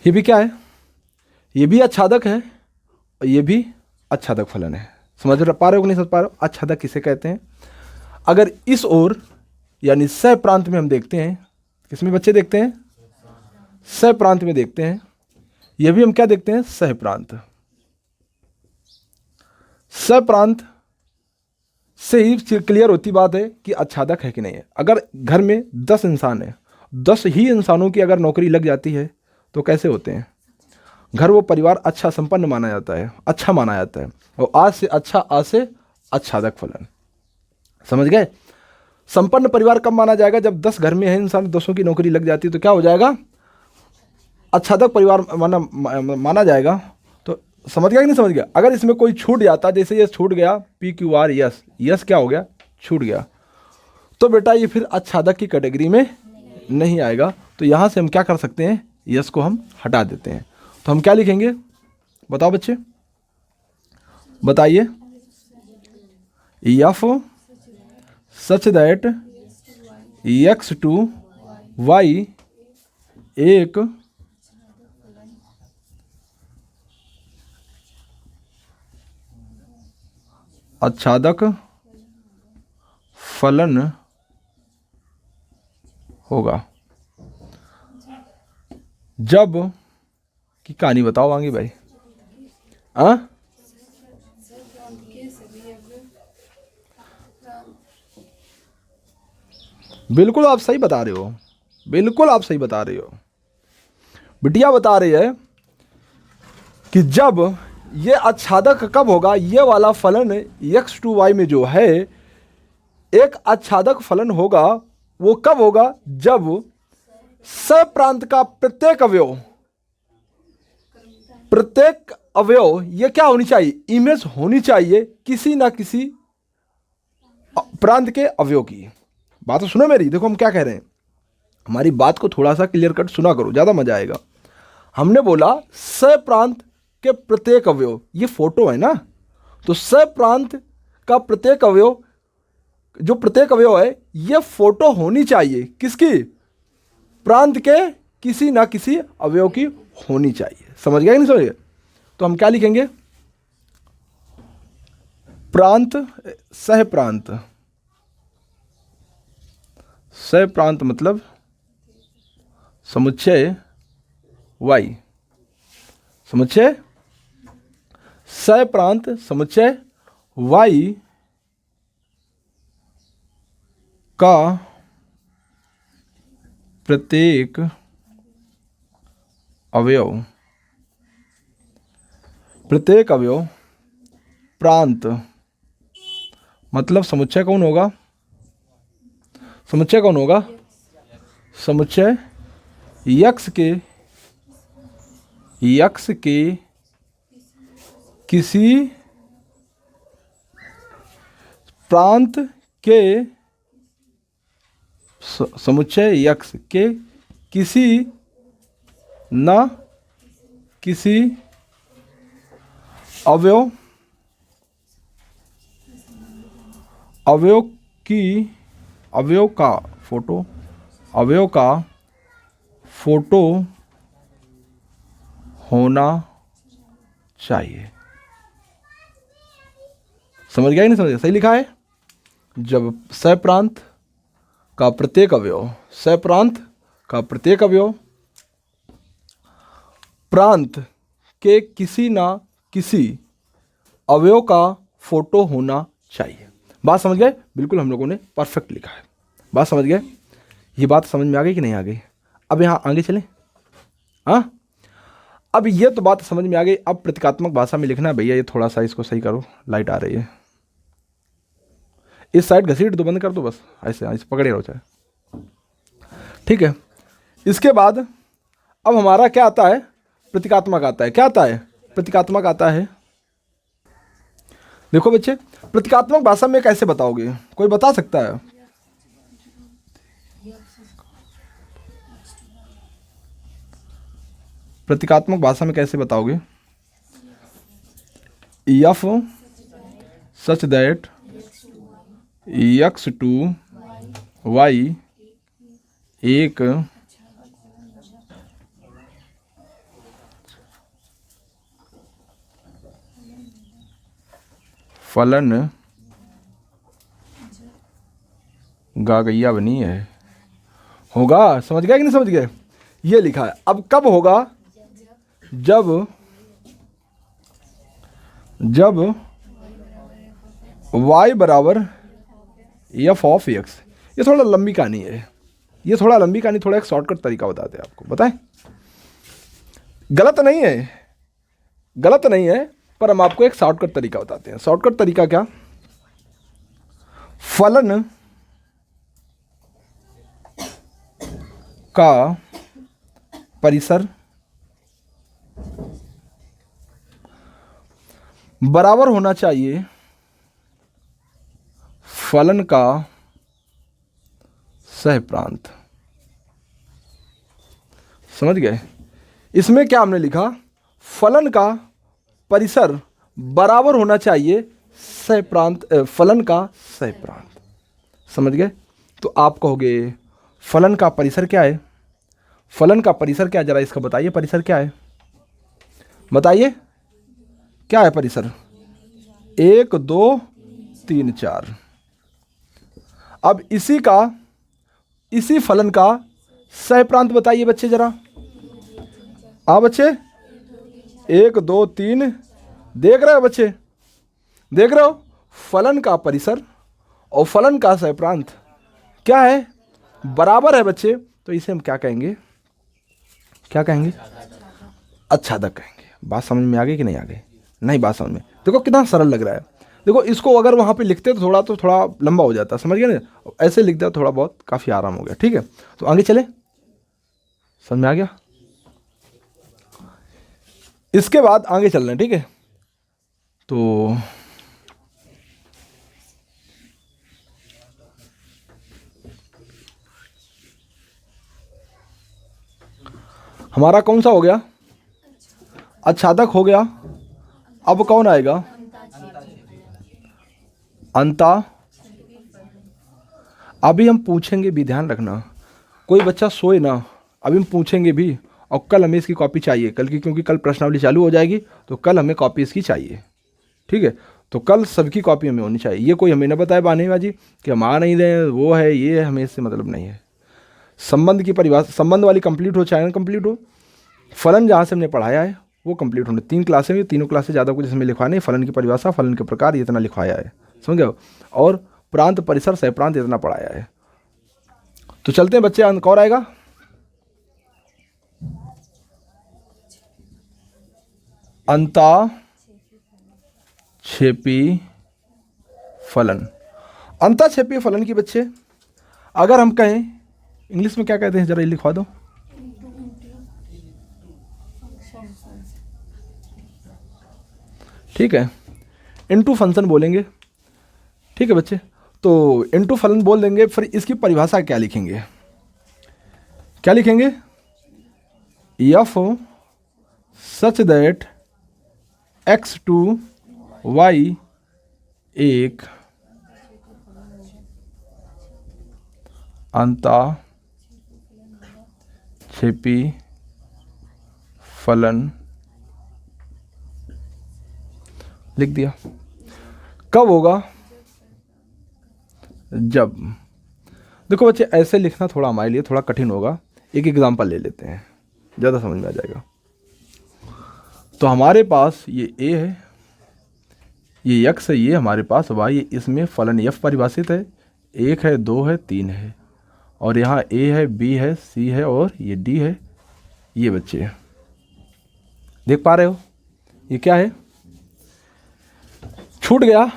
ये भी क्या है? ये भी आच्छादक है और ये भी आच्छादक फलन है। समझ पा रहे हो कि नहीं समझ पा रहे हो? आच्छादक किसे कहते हैं? अगर इस ओर यानी सह प्रांत में हम देखते हैं, किसमें बच्चे देखते हैं? सह प्रांत में देखते हैं। यह भी हम क्या देखते हैं? सह प्रांत। सह प्रांत से ही क्लियर होती बात है कि आच्छादक है कि नहीं है। अगर घर में 10 इंसान है, 10 ही इंसानों की अगर नौकरी लग जाती है तो कैसे होते हैं? घर वो परिवार अच्छा संपन्न माना जाता है, अच्छा माना जाता है। और आज से अच्छा, आज से आच्छादक फलन। समझ गए? संपन्न परिवार कब माना जाएगा? जब 10 घर में है इंसान, 10 की नौकरी लग जाती है तो क्या हो जाएगा? आच्छादक परिवार माना जाएगा। तो समझ गया कि नहीं समझ गया? अगर इसमें कोई छूट जाता, जैसे ये छूट गया P Q are, yes, yes क्या हो गया? छूट गया, तो बेटा ये फिर आच्छादक की कैटेगरी में नहीं आएगा। तो यहाँ से हम क्या कर सकते हैं? यस को हम हटा देते हैं। तो हम क्या लिखेंगे? बताओ बच्चे, बताइए। F such that X to Y एक आच्छादक फलन होगा। जब की कहानी बताओ आगे भाई। बिल्कुल आप सही बता रहे हो, बिल्कुल आप सही बता रहे हो। बिटिया बता रही है कि जब ये आच्छादक कब होगा? ये वाला फलन एक्स टू वाई में जो है एक आच्छादक फलन होगा, वो कब होगा? जब सप्रांत का प्रत्येक अवयव ये क्या होनी चाहिए? इमेज होनी चाहिए किसी ना किसी प्रांत के अवयव की। बात तो सुनो मेरी, देखो हम क्या कह रहे हैं, हमारी बात को थोड़ा सा क्लियर कट सुना करो, ज्यादा मजा आएगा। हमने बोला सप्रांत के प्रत्येक अवयव, ये फोटो है ना, तो सप्रांत का प्रत्येक अवयव, जो प्रत्येक अवयव है ये फोटो होनी चाहिए किसकी? प्रांत के किसी ना किसी अवयव की होनी चाहिए। समझ गया कि नहीं समझ गया? तो हम क्या लिखेंगे? प्रांत, सह प्रांत। सह प्रांत मतलब समुच्चय वाई, समुच्चय सह प्रांत समुच्चय वाई का प्रत्येक अवयव, प्रत्येक अवयव प्रांत मतलब समुच्चय कौन होगा? समुच्चय कौन होगा? समुच्चय यक्स के किसी प्रांत के, समुच्चय यक्स के किसी न किसी अवयव अवयव का फोटो, अवयव का फोटो होना चाहिए। समझ गया कि नहीं समझ गया? सही लिखा है। जब सप्रांत का प्रत्येक अवयव, सप्रांत का प्रत्येक अवयव प्रांत के किसी ना किसी अवयव का फोटो होना चाहिए। बात समझ गए? बिल्कुल हम लोगों ने परफेक्ट लिखा है। बात समझ गए? ये बात समझ में आ गई कि नहीं आ गई? अब यहाँ आगे चलें। हाँ, अब ये तो बात समझ में आ गई। अब प्रतीकात्मक भाषा में लिखना है भैया। ये थोड़ा सा इसको सही करो, लाइट आ रही है, इस साइड घसीट दो, बंद कर दो, बस ऐसे ऐसे पकड़े रहो चाहे। ठीक है, इसके बाद अब हमारा क्या आता है? प्रतीकात्मक आता है। क्या आता है? प्रतीकात्मक आता है। देखो बच्चे, प्रतीकात्मक भाषा में कैसे बताओगे, कोई बता सकता है? प्रतीकात्मक भाषा में कैसे बताओगे? F such that x to y एक फलन गागैया बनी है। होगा, समझ गए कि नहीं समझ गए? ये लिखा है। अब कब होगा? जब y बराबर एफ ऑफ एक्स। ये थोड़ा लंबी कहानी है, ये थोड़ा लंबी कहानी, थोड़ा एक शॉर्टकट तरीका बताते हैं आपको, बताएं? गलत नहीं है, गलत नहीं है, पर हम आपको एक शॉर्टकट तरीका बताते हैं। शॉर्टकट तरीका क्या? फलन का परिसर बराबर होना चाहिए फलन का सहप्रांत। समझ गए? इसमें क्या हमने लिखा? फलन का परिसर बराबर होना चाहिए सहप्रांत, फलन का सहप्रांत। समझ गए? तो आप कहोगे फलन का परिसर क्या है? फलन का परिसर क्या है, जरा इसका बताइए, परिसर क्या है? बताइए क्या है परिसर? 1 2 3 4। अब इसी फलन का सहप्रांत बताइए बच्चे जरा। बच्चे 1 2 3 देख रहे हो बच्चे? देख रहे हो? फलन का परिसर और फलन का सहप्रांत क्या है? बराबर है बच्चे। तो इसे हम क्या कहेंगे? क्या कहेंगे? आच्छादक कहेंगे। बात समझ में आ गई कि नहीं आ गई? नहीं, बात समझ में। देखो कितना सरल लग रहा है। देखो इसको अगर वहाँ पे लिखते तो थोड़ा लंबा हो जाता, समझ गए ना? ऐसे लिख दिया थोड़ा बहुत, काफ़ी आराम हो गया। ठीक है, तो आगे चले, समझ में आ गया? इसके बाद आगे चल रहे हैं, ठीक है? तो हमारा कौन सा हो गया? आच्छादक हो गया। अब कौन आएगा? अंता। अभी हम पूछेंगे भी, ध्यान रखना, कोई बच्चा सोए ना, अभी हम पूछेंगे भी। और कल हमें इसकी कॉपी चाहिए, कल की, क्योंकि कल प्रश्नावली चालू हो जाएगी, तो कल हमें कॉपी इसकी चाहिए। ठीक है, तो कल सबकी कॉपी हमें होनी चाहिए। ये कोई हमें ना बताए बहानेबाजी कि हम आ नहीं रहे, वो है ये है, हमें इससे मतलब नहीं है। संबंध की परिभाषा, संबंध वाली कंप्लीट हो चाहे ना कंप्लीट हो, फलन जहाँ से हमने पढ़ाया है वो कंप्लीट होने। 3 क्लासें हुई, तीनों क्लासें ज़्यादा कुछ इसमें लिखवा नहीं। फलन की परिभाषा, फलन के प्रकार, ये इतना लिखवाया है, समझ गए? और प्रांत, परिसर, सहप्रांत इतना पढ़ाया है। तो चलते हैं बच्चे, अंक और आएगा। अंताक्षेपी फलन। अंताक्षेपी फलन की बच्चे अगर हम कहें, इंग्लिश में क्या कहते हैं, जरा लिखवा दो। ठीक है, इनटू फंक्शन बोलेंगे। ठीक है बच्चे, तो इनटू फलन बोल देंगे। फिर इसकी परिभाषा क्या लिखेंगे? क्या लिखेंगे? F such that x to y एक अंताक्षेपी फलन। लिख दिया। कब होगा? जब, देखो बच्चे ऐसे लिखना थोड़ा हमारे लिए थोड़ा कठिन होगा। एक एग्जांपल ले लेते हैं, ज़्यादा समझ में आ जाएगा। तो हमारे पास ये a है, ये x है, ये हमारे पास y है। इसमें फलन f परिभाषित है, 1 है, 2 है, 3 है। और यहाँ a है, b है, c है और ये d है। ये बच्चे देख पा रहे हो? ये क्या है? छूट गया,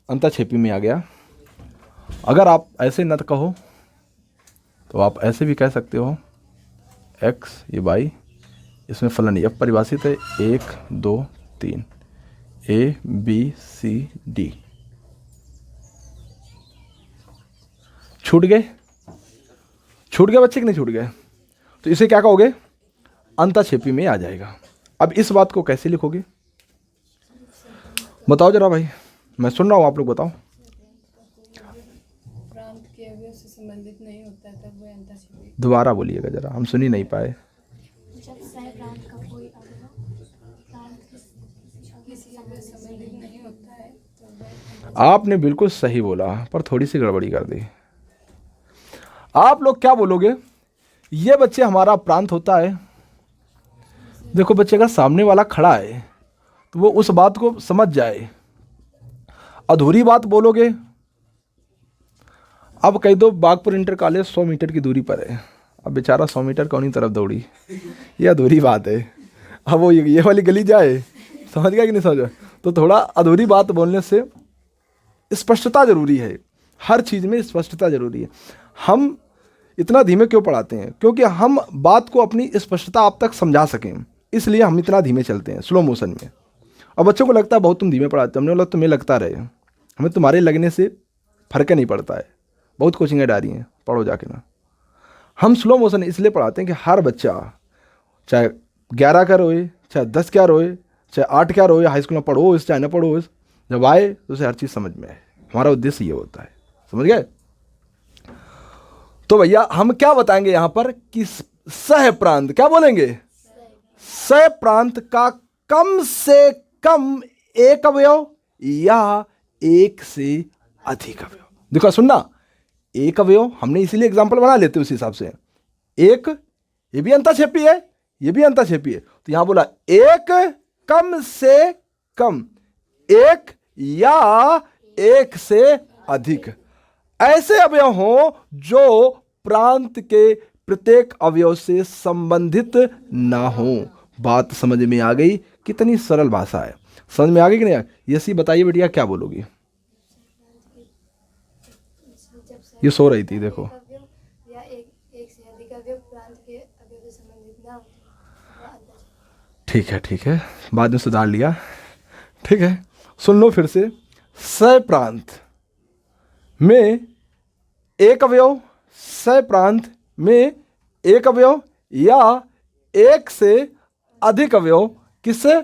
अंताक्षेपी में आ गया। अगर आप ऐसे न कहो तो आप ऐसे भी कह सकते हो, x ये y, इसमें फलन f परिभाषित है, 1 2 3। ABCD। छूट गए? छूट गए बच्चे कि नहीं छूट गए? तो इसे क्या कहोगे? अंताक्षेपी में आ जाएगा। अब इस बात को कैसे लिखोगे बताओ जरा भाई, मैं सुन रहा हूं, आप लोग बताओ। प्रांत के अवयव से संबंधित नहीं होता तब वह अंतःक्षेपी। दोबारा बोलिएगा जरा, हम सुन ही नहीं पाए। जब सह प्रांत का कोई अवयव प्रांत किसी अवयव से संबंधित नहीं होता है तो वह आपने बिल्कुल सही बोला, पर थोड़ी सी गड़बड़ी कर दी। आप लोग क्या बोलोगे? ये बच्चे हमारा प्रांत होता है। देखो बच्चे, अगर सामने वाला खड़ा है तो वो उस बात को समझ जाए। अधूरी बात बोलोगे। अब कह दो बागपुर इंटर कॉलेज 100 मीटर की दूरी पर है, अब बेचारा 100 मीटर कौनी तरफ दौड़ी, ये अधूरी बात है। अब वो ये वाली गली जाए, समझ गया कि नहीं समझ? तो थोड़ा अधूरी बात बोलने से स्पष्टता जरूरी है, हर चीज़ में स्पष्टता जरूरी है। हम इतना धीमे क्यों पढ़ाते हैं? क्योंकि हम बात को अपनी स्पष्टता आप तक समझा सकें, इसलिए हम इतना धीमे चलते हैं, स्लो मोशन में। और बच्चों को लगता है बहुत तुम धीमे पढ़ाते हो, हमने बोला तुम्हें लगता रहे, हमें तुम्हारे लगने से फर्क नहीं पड़ता है। बहुत कोचिंगें डाली हैं, पढ़ो जाके ना। हम स्लो मोशन इसलिए पढ़ाते हैं कि हर बच्चा, चाहे 11 का रोए, चाहे 10 क्या रोए, चाहे 8 क्या रोए, हाई स्कूल में पढ़ो इस चाहे ना पढ़ो इस, जब आए तो उसे हर चीज़ समझ में आए। हमारा उद्देश्य ये होता है, समझ गए? तो भैया हम क्या बताएंगे यहाँ पर कि सह प्रांत, क्या बोलेंगे? सह प्रांत का कम से कम एक अवयव या एक से अधिक अवयव। देखो सुनना, एक अवयव हमने इसीलिए एग्जांपल बना लेते उस हिसाब से। एक, ये भी अंताक्षेपी है, ये भी अंताक्षेपी है, तो यहां बोला एक कम से कम, एक या एक से अधिक ऐसे अवयव हो जो प्रांत के प्रत्येक अवयव से संबंधित ना हो। बात समझ में आ गई? कितनी सरल भाषा है, समझ में आ गई कि नहीं? यसी बताइए बेटिया, क्या बोलोगी? ये सो रही थी, देखो। अवयव या एक से अधिक अवयव प्रांत के अवयव से संबंधित ना हो तो वह अंतःक्षेपी। ठीक है, ठीक है, बाद में सुधार लिया। ठीक है, सुन लो फिर से। सह प्रांत में एक अवयव, सह प्रांत में एक अवयव या एक से अधिक अवयव किससे?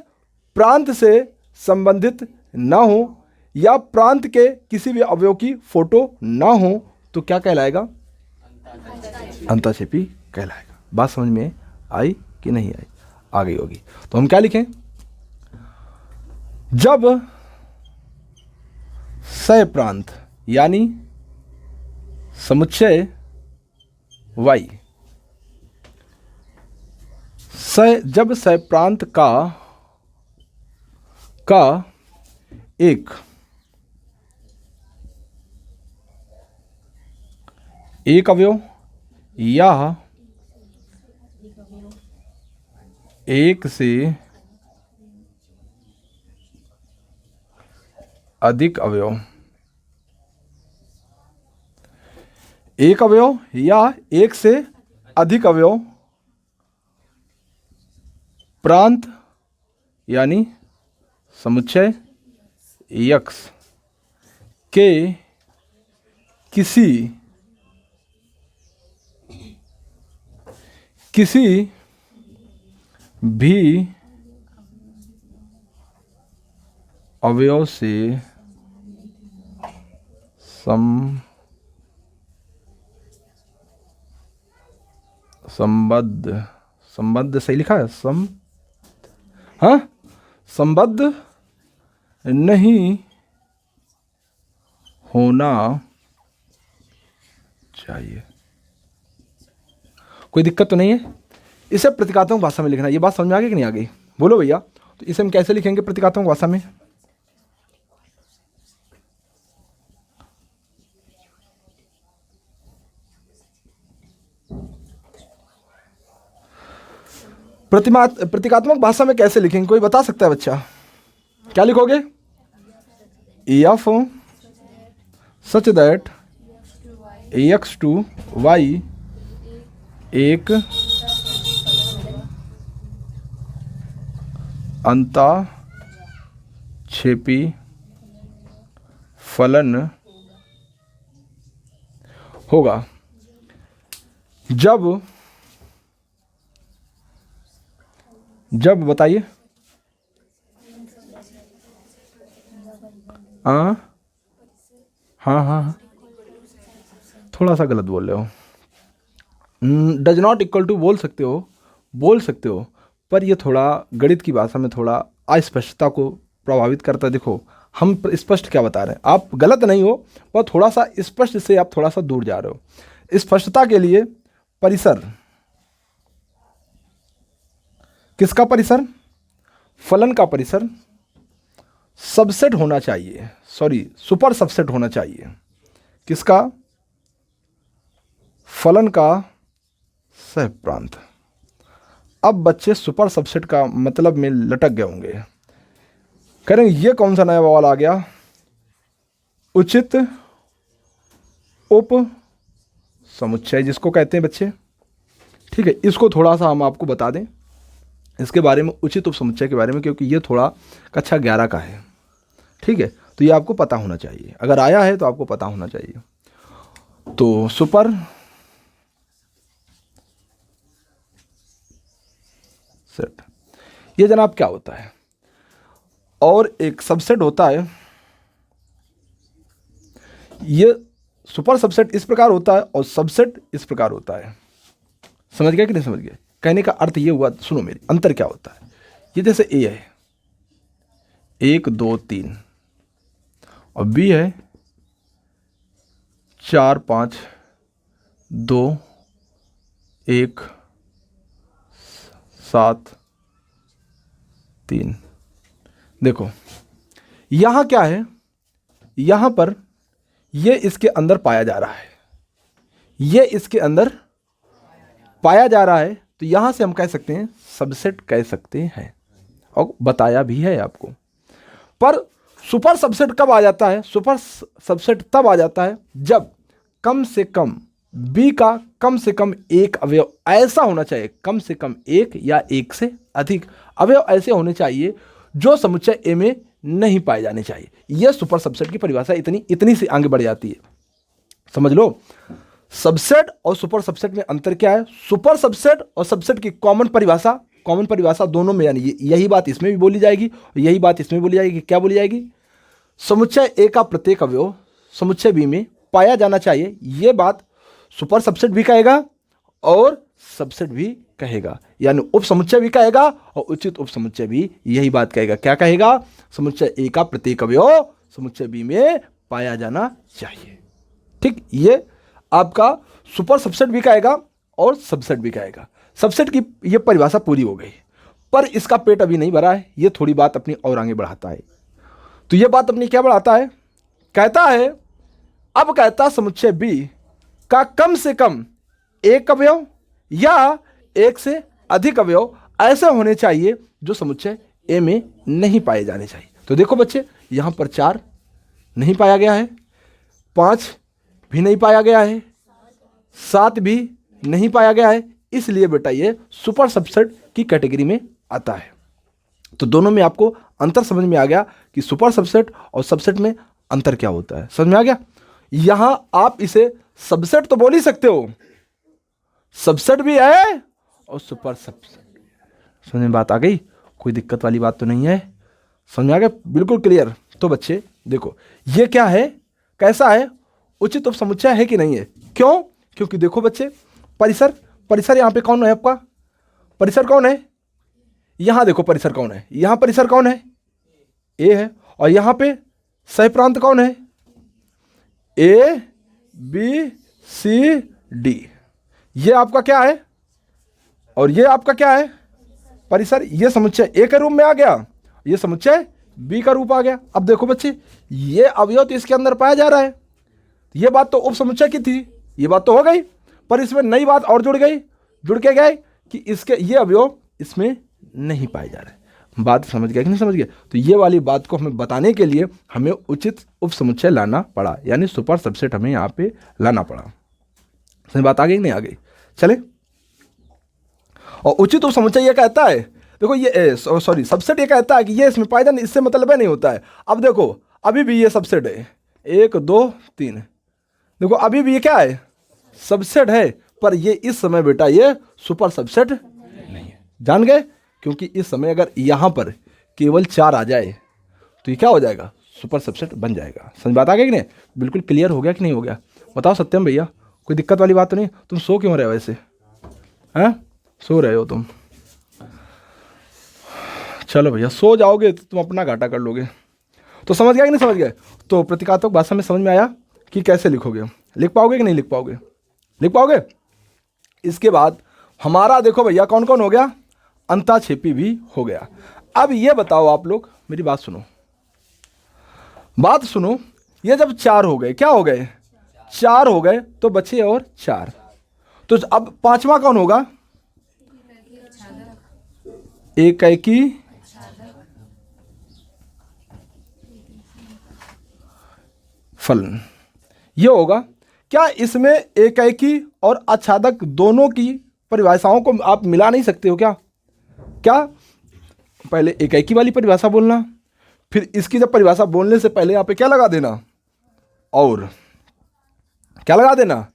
प्रांत से संबंधित ना हो या प्रांत के किसी भी अवयव की फोटो ना हो तो क्या कहलाएगा? अंतःक्षेपी कहलाएगा। बात समझ में आई कि नहीं आई? आ गई होगी। तो हम क्या लिखें? जब सह प्रांत यानी समुच्चय y, जब सह प्रांत का एक अवयव या एक से अधिक अवयव, एक अवयव या एक से अधिक अवयव प्रांत यानी समुच्चय x के किसी भी अवयव से संबद्ध सही लिखा है? संबद्ध नहीं होना चाहिए। कोई दिक्कत तो नहीं है? इसे प्रतीकात्मक भाषा में लिखना। ये बात समझ में आ गई कि नहीं आ गई? बोलो भैया। तो इसे हम कैसे लिखेंगे प्रतीकात्मक भाषा में? प्रतीकात्मक भाषा में कैसे लिखेंगे? कोई बता सकता है बच्चा? क्या लिखोगे? F such that X to Y एक अंतःक्षेपी संक्षेपी फलन होगा जब बताइए, हाँ, थोड़ा सा गलत बोल रहे हो। डज नॉट इक्वल टू बोल सकते हो, पर ये थोड़ा गणित की भाषा में थोड़ा अस्पष्टता को प्रभावित करता है। देखो हम स्पष्ट क्या बता रहे हैं, आप गलत नहीं हो, पर थोड़ा सा स्पष्ट से आप थोड़ा सा दूर जा रहे हो। स्पष्टता के लिए परिसर, किसका परिसर? फलन का परिसर सबसेट होना चाहिए, सुपर सबसेट होना चाहिए। किसका? फलन का सहप्रांत। अब बच्चे सुपर सबसेट का मतलब में लटक गए होंगे, करेंगे ये कौन सा नया सवाल आ गया? उचित उप समुच्चय जिसको कहते हैं बच्चे, ठीक है। इसको थोड़ा सा हम आपको बता दें इसके बारे में, उचित उप समुच्चय के बारे में, क्योंकि ये थोड़ा कक्षा 11 का है, ठीक है। तो ये आपको पता होना चाहिए, अगर आया है तो आपको पता होना चाहिए। तो सुपर सेट ये जनाब क्या होता है? और एक सबसेट होता है, ये सुपर सबसेट इस प्रकार होता है और सबसेट इस प्रकार होता है। समझ गया कि नहीं समझ गया? कहने का अर्थ ये हुआ, सुनो मेरी, अंतर क्या होता है। ये जैसे ए है 1 2 3 और बी है 4 5 2 1 7 3। देखो यहां क्या है, यहां पर ये इसके अंदर पाया जा रहा है, ये इसके अंदर पाया जा रहा है, तो यहां से हम कह सकते हैं सबसेट कह सकते हैं, और बताया भी है आपको। पर सुपर सबसेट कब आ जाता है? सुपर सबसेट तब आ जाता है जब कम से कम बी का कम से कम एक अवयव ऐसा होना चाहिए, कम से कम एक या एक से अधिक अवयव ऐसे होने चाहिए जो समुच्चय ए में नहीं पाए जाने चाहिए। यह सुपर सबसेट की परिभाषा इतनी से आगे बढ़ जाती है, समझ लो। सबसेट और सुपर सबसेट में अंतर क्या है? सुपर सबसेट और सबसेट की कॉमन परिभाषा दोनों में, यानी यही बात इसमें भी बोली जाएगी और यही बात इसमें बोली जाएगी। क्या बोली जाएगी? समुच्चय ए का प्रत्येक अवयव समुच्चय बी में पाया जाना चाहिए। यह बात सुपर सबसेट भी कहेगा और सबसेट भी कहेगा, यानी उप समुच्चय भी कहेगा और उचित उप समुच्चय भी यही बात कहेगा। क्या कहेगा? समुच्चय ए का प्रत्येक अवयव समुच्चय बी में पाया जाना चाहिए, ठीक। ये आपका सुपर सबसेट भी कहेगा और सबसेट भी कहेगा। सबसेट की ये परिभाषा पूरी हो गई, पर इसका पेट अभी नहीं भरा है, ये थोड़ी बात अपनी और आगे बढ़ाता है। तो ये बात अपनी क्या बढ़ाता है? कहता है, अब कहता समुच्चय बी का कम से कम एक अवयव या एक से अधिक अवयव ऐसे होने चाहिए जो समुच्चय ए में नहीं पाए जाने चाहिए। तो देखो बच्चे, यहां पर 4 नहीं पाया गया है, 5 भी नहीं पाया गया है, 7 भी नहीं पाया गया है, इसलिए बेटा ये सुपर सबसेट की कैटेगरी में आता है। तो दोनों में आपको अंतर समझ में आ गया कि सुपर सबसेट और सबसेट में अंतर क्या होता है, समझ में आ गया। यहां आप इसे सबसेट तो बोल ही सकते हो, सबसेट भी है और सुपर सबसेट भी है। समझ में बात आ गई? कोई दिक्कत वाली बात तो नहीं है, समझ में आ गया? बिल्कुल क्लियर। तो बच्चे देखो, ये क्या है, कैसा है, उचित उप समुच्चय है कि नहीं है? क्यों? क्योंकि देखो बच्चे, परिसर यहां पे कौन है आपका? परिसर कौन है? यहां देखो परिसर कौन है, यहां परिसर कौन है? ए है। और यहां पे सहप्रांत कौन है? A B C D. ये आपका क्या है और ये आपका क्या है? परिसर। ये समुच्चय ए के रूप में आ गया, ये समुच्चय बी का रूप आ गया। अब देखो बच्चे, ये अवयव तो इसके अंदर पाया जा रहा है, ये बात तो उप समुच्चय की थी, ये बात तो हो गई, पर इसमें नई बात और जुड़ के गए कि इसके ये अवयव इसमें नहीं पाए जा रहे। बात समझ गया कि नहीं समझ गया? तो ये वाली बात को हमें बताने के लिए हमें उचित उप समुच्चय लाना पड़ा, यानी सुपर सबसेट हमें यहाँ पे लाना पड़ा। समझ बात आ गई नहीं आ गई? चले। और उचित उप समुच्चय ये कहता है देखो ये सॉरी सबसेट ये कहता है कि ये इसमें पाइथन इससे मतलब है नहीं होता है। अब देखो अभी भी ये सबसेट है, 1 2 3, देखो अभी भी ये क्या है, सबसेट है, पर ये इस समय बेटा ये सुपर सबसेट नहीं है। जान गए? क्योंकि इस समय अगर यहाँ पर केवल 4 आ जाए तो ये क्या हो जाएगा, सुपर सबसेट बन जाएगा। समझ बात आ गई कि नहीं? बिल्कुल क्लियर हो गया कि नहीं हो गया? बताओ सत्यम भैया, कोई दिक्कत वाली बात तो नहीं? तुम सो क्यों रहे हो वैसे? हैं, सो रहे हो तुम? चलो भैया, सो जाओगे तो तुम अपना घाटा कर लोगे। तो समझ गया कि नहीं समझ गए? तो प्रतीकात्मक भाषा में समझ में आया कि कैसे लिखोगे? लिख पाओगे कि नहीं लिख पाओगे? लिख पाओगे। इसके बाद हमारा देखो भैया कौन कौन हो गया, अंताक्षेपी भी हो गया। अब ये बताओ आप लोग, मेरी बात सुनो, बात सुनो, ये जब 4 हो गए, क्या हो गए, 4 हो गए, तो बचे और 4, तो अब 5वां कौन होगा, एकाएकी फलन। ये होगा क्या, इसमें एकाएकी और आच्छादक दोनों की परिभाषाओं को आप मिला नहीं सकते हो क्या? क्या पहले एकाएकी वाली परिभाषा बोलना, फिर इसकी जब परिभाषा बोलने से पहले यहाँ पे क्या लगा देना, और क्या लगा देना,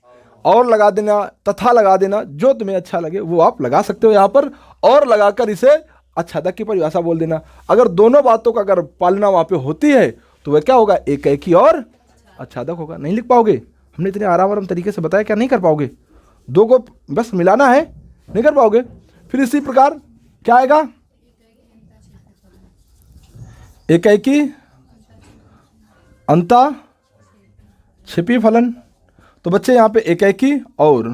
और लगा देना, तथा लगा देना, जो तुम्हें अच्छा लगे वो आप लगा सकते हो यहाँ पर, और लगाकर इसे आच्छादक की परिभाषा बोल देना। अगर दोनों बातों का अगर पालना वहाँ पे होती है तो वह क्या होगा, एकाएकी और आच्छादक होगा। नहीं लिख पाओगे? हमने इतने आराम तरीके से बताया, क्या नहीं कर पाओगे? दो को बस मिलाना है, नहीं कर पाओगे। फिर इसी प्रकार क्या आएगा, एकाएकी अंताक्षेपी फलन। तो बच्चे यहाँ पे एकाएकी और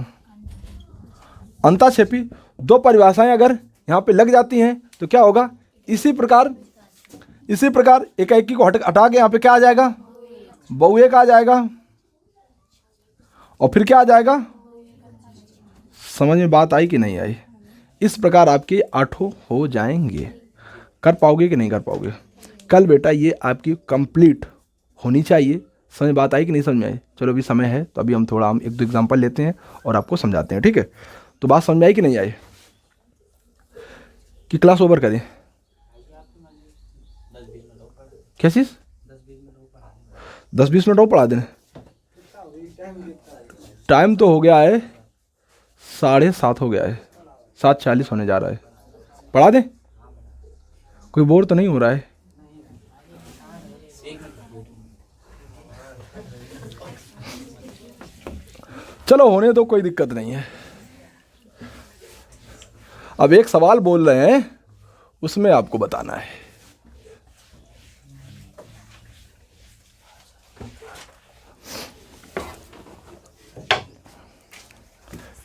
अंताक्षेपी दो परिभाषाएं अगर यहाँ पे लग जाती हैं तो क्या होगा, इसी प्रकार एकाएकी को हटा के यहाँ पे क्या आ जाएगा, बहुएक आ जाएगा, और फिर क्या आ जाएगा, समझ में बात आई कि नहीं आई? इस प्रकार आपके 8 हो जाएंगे। कर पाओगे कि नहीं कर पाओगे? कल बेटा ये आपकी कंप्लीट होनी चाहिए। समझ बात आई कि नहीं समझ में आई? चलो अभी समय है तो अभी हम 1-2 एग्जांपल लेते हैं और आपको समझाते हैं, ठीक है? तो बात समझ में आई कि नहीं आई? कि क्लास ओवर करें? क्या चीज़? 10-20 मिनट और पढ़ा दें? टाइम तो हो गया है 7:30 हो गया है, 7:40 होने जा रहा है। पढ़ा दें? कोई बोर तो नहीं हो रहा है? चलो होने दो, कोई दिक्कत नहीं है। अब एक सवाल बोल रहे हैं, उसमें आपको बताना है।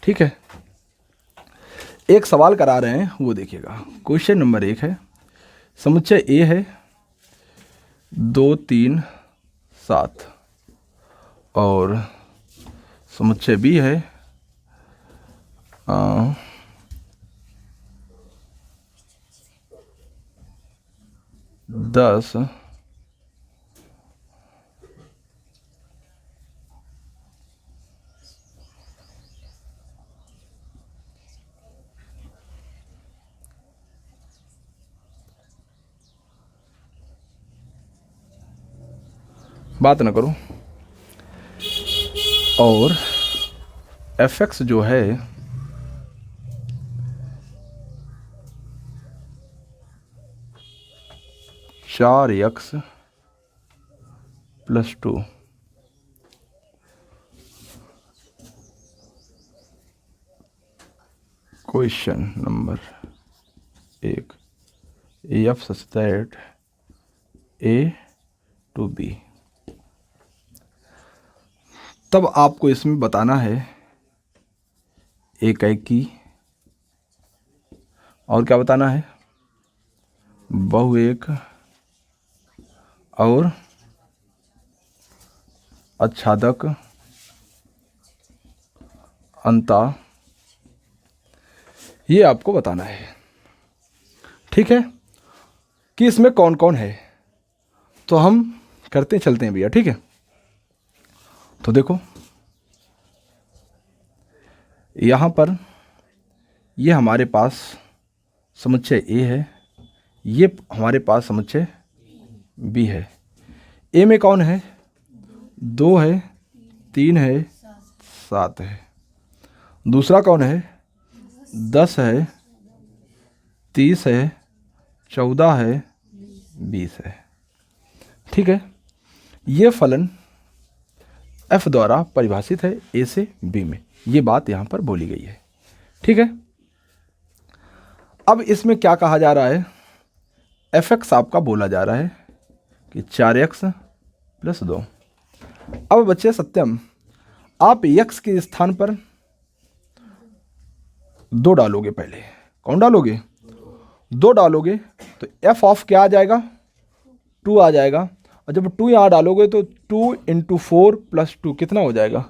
ठीक है, एक सवाल करा रहे हैं, वो देखिएगा। क्वेश्चन नंबर 1 है, समुच्चय ए है 2 3 7 और समुच्चय बी है 10 बात ना करो, और fx जो है (4x + 2) question number 1, f such that a to b। तब आपको इसमें बताना है एकाएकी, और क्या बताना है, बहुएक और आच्छादक अंता, ये आपको बताना है। ठीक है, कि इसमें कौन कौन है, तो हम करते चलते हैं भैया, ठीक है? तो देखो यहाँ पर ये हमारे पास समुच्चय ए है, ये हमारे पास समुच्चय बी है। ए में कौन है? 2 है, 3 है, 7 है। दूसरा कौन है? 10 है, 30 है, 14 है, 20 है। ठीक है, ये फलन f द्वारा परिभाषित है a से b में, ये बात यहाँ पर बोली गई है। ठीक है, अब इसमें क्या कहा जा रहा है? fx आपका बोला जा रहा है कि 4x + 2। अब बच्चे सत्यम, आप x के स्थान पर 2 डालोगे। पहले कौन डालोगे? 2 डालोगे तो f ऑफ क्या आ जाएगा? 2 आ जाएगा। और जब 2 यहाँ डालोगे तो 2 × 4 + 2 कितना हो जाएगा?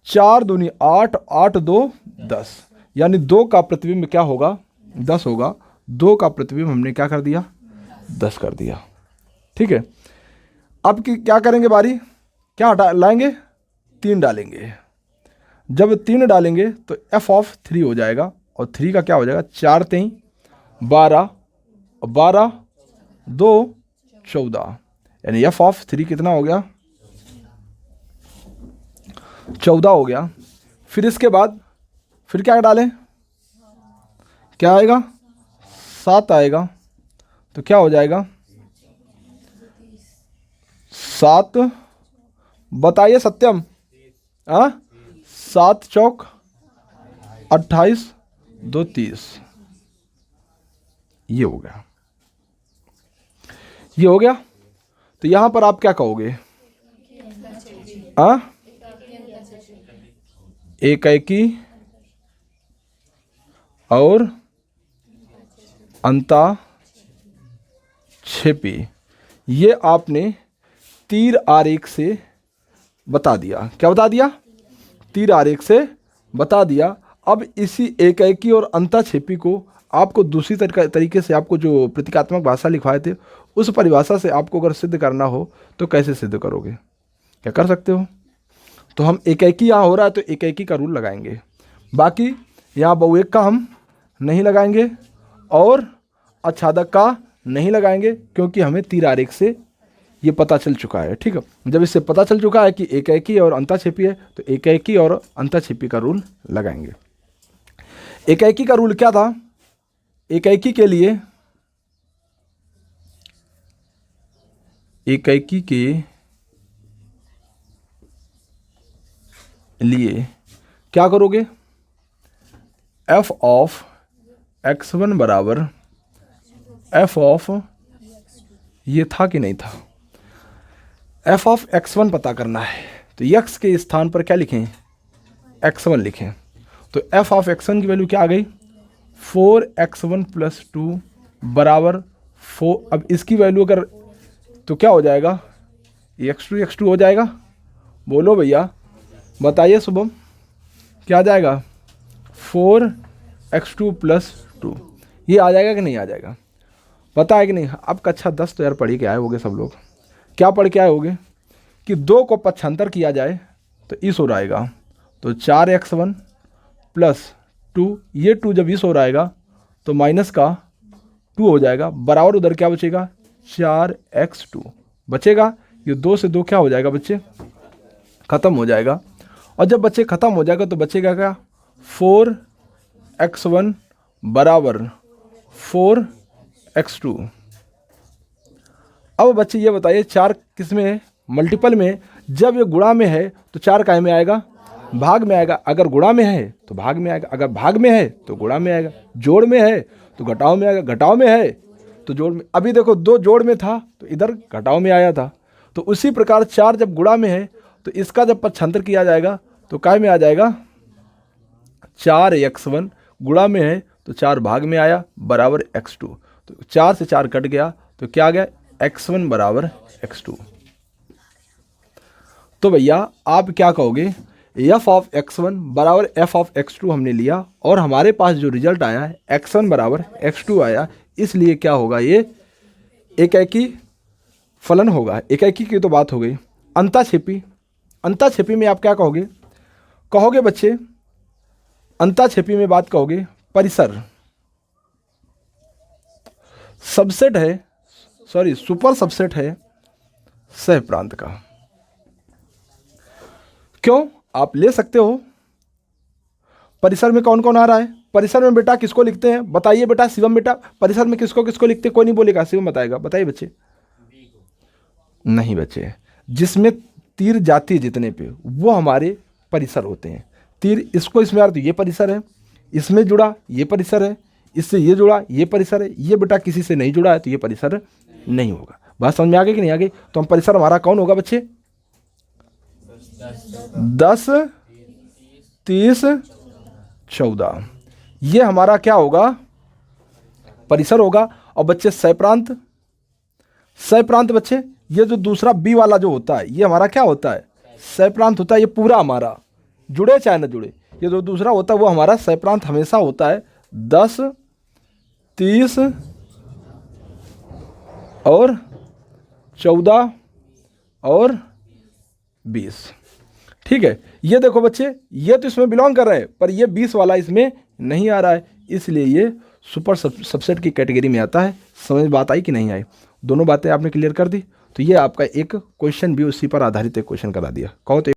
4 दूनी 8, 8 2 10, यानी 2 का प्रतिबिंब क्या होगा? 10 होगा। 2 का प्रतिबिंब हमने क्या कर दिया? 10 कर दिया। ठीक है, अब क्या करेंगे? बारी क्या हटा लाएंगे? 3 डालेंगे। जब 3 डालेंगे तो f ऑफ 3 हो जाएगा, और 3 का क्या हो जाएगा? 4 3 12, 12 2 14, यानी f ऑफ 3 कितना हो गया? 14 हो गया। फिर इसके बाद फिर क्या डालें? क्या आएगा? 7 आएगा। तो क्या हो जाएगा? 7, बताइए सत्यम। 7 चौक 28, 2 30, ये हो गया। ये हो गया। तो यहां पर आप क्या कहोगे? एकाएकी और अंताक्षेपी, ये आपने तीर आरेख से बता दिया। क्या बता दिया? तीर आरेख से बता दिया। अब इसी एकाएकी और अंताक्षेपी को आपको दूसरी तरीके से, आपको जो प्रतीकात्मक भाषा लिखवाए थे उस परिभाषा से आपको अगर सिद्ध करना हो तो कैसे सिद्ध करोगे? क्या कर सकते हो? तो हम एकाएकी यहाँ हो रहा है तो एकाएकी का रूल लगाएंगे, बाकी यहाँ बहुएक का हम नहीं लगाएंगे और आच्छादक का नहीं लगाएंगे, क्योंकि हमें तीर आरेख से ये पता चल चुका है। ठीक है, जब इससे पता चल चुका है कि एकाएकी और अंताक्षेपी है तो एकाएकी और अंताक्षेपी का रूल लगाएंगे। एकाएकी का रूल क्या था? एकाएकी के लिए, एकाएकी के लिए क्या करोगे? f ऑफ x1 बराबर f ऑफ, ये था कि नहीं था? f ऑफ x1 पता करना है तो x के स्थान पर क्या लिखें? x1 लिखें। तो f ऑफ x1 की वैल्यू क्या आ गई? 4x1 + 2 बराबर 4। अब इसकी वैल्यू अगर तो क्या हो जाएगा? x2 हो जाएगा। बोलो भैया, बताइए शुभम, क्या आ जाएगा? 4x2 + 2, ये आ जाएगा कि नहीं आ जाएगा? पता है कि नहीं? अब कक्षा 10 तो यार पढ़ के आए होगे सब लोग। क्या पढ़ के आए होगे कि 2 को पक्षांतर किया जाए तो इस ओर आएगा, तो 4x1 + 2, ये 2 जब इस ओर आएगा तो माइनस का 2 हो जाएगा, बराबर उधर क्या बचेगा? 4x2 बचेगा। ये 2 से 2 क्या हो जाएगा बच्चे? ख़त्म हो जाएगा। और जब बच्चे ख़त्म हो जाएगा तो बचेगा क्या? 4x1 बराबर 4x2। अब बच्चे ये बताइए 4 किस में है? मल्टीपल में। जब ये गुणा में है तो 4 काय में आएगा? भाग में आएगा। अगर गुणा में है तो भाग में आएगा, अगर भाग में है तो गुणा में आएगा, जोड़ में है तो घटाव में आएगा, घटाव में है तो जोड़ में। अभी देखो 2 जोड़ में था तो इधर घटाव में आया था। तो उसी प्रकार 4 जब गुणा में है तो इसका जब पक्षांतर किया जाएगा तो काय में आ जाएगा? 4x1 गुणा में है तो 4 भाग में आया बराबर x2। तो 4 से 4 कट गया तो क्या आ गया? x1 बराबर x2। तो भैया आप क्या कहोगे? f ऑफ x1 बराबर f ऑफ x2 हमने लिया और हमारे पास जो रिजल्ट आया है x1 बराबर x2 आया, इसलिए क्या होगा? ये एकाएकी फलन होगा। एकाएकी की तो बात हो गई। अंताक्षेपी, अंताक्षेपी में आप क्या कहोगे? कहोगे बच्चे अंताक्षेपी में बात कहोगे परिसर। सबसेट है, सॉरी सुपर सबसेट है सह प्रांत का। क्यों? आप ले सकते हो। परिसर में कौन कौन आ रहा है? परिसर में बेटा किसको लिखते हैं? बताइए बेटा, शिवम बेटा, परिसर में किसको किसको लिखते हैं? कोई नहीं बोलेगा, शिवम बताएगा। बताइए बच्चे। नहीं बच्चे, जिसमें तीर जाती है जितने पे वो हमारे परिसर होते हैं। तीर इसको इसमें आ रहा तो ये परिसर है, इसमें जुड़ा ये परिसर है, इससे ये जुड़ा ये परिसर है, ये बेटा किसी से नहीं जुड़ा है तो ये परिसर नहीं होगा। बात समझ में आ गई कि नहीं आ गई? तो हम परिसर हमारा कौन होगा बच्चे? 10, 30, 14, ये हमारा क्या होगा? परिसर होगा। और बच्चे सह प्रांत बच्चे, ये जो दूसरा बी वाला जो होता है ये हमारा क्या होता है? सह प्रांत होता है। ये पूरा हमारा जुड़े चाहे न जुड़े, ये जो दूसरा होता है वो हमारा सह प्रांत हमेशा होता है। 10, 30 और 14 और 20। ठीक है, ये देखो बच्चे, ये तो इसमें बिलोंग कर रहे हैं पर ये 20 वाला इसमें नहीं आ रहा है, इसलिए ये सुपर सबसेट की कैटेगरी में आता है। समझ बात आई कि नहीं आई? दोनों बातें आपने क्लियर कर दी। तो ये आपका एक क्वेश्चन भी उसी पर आधारित एक क्वेश्चन करा दिया। कहो तो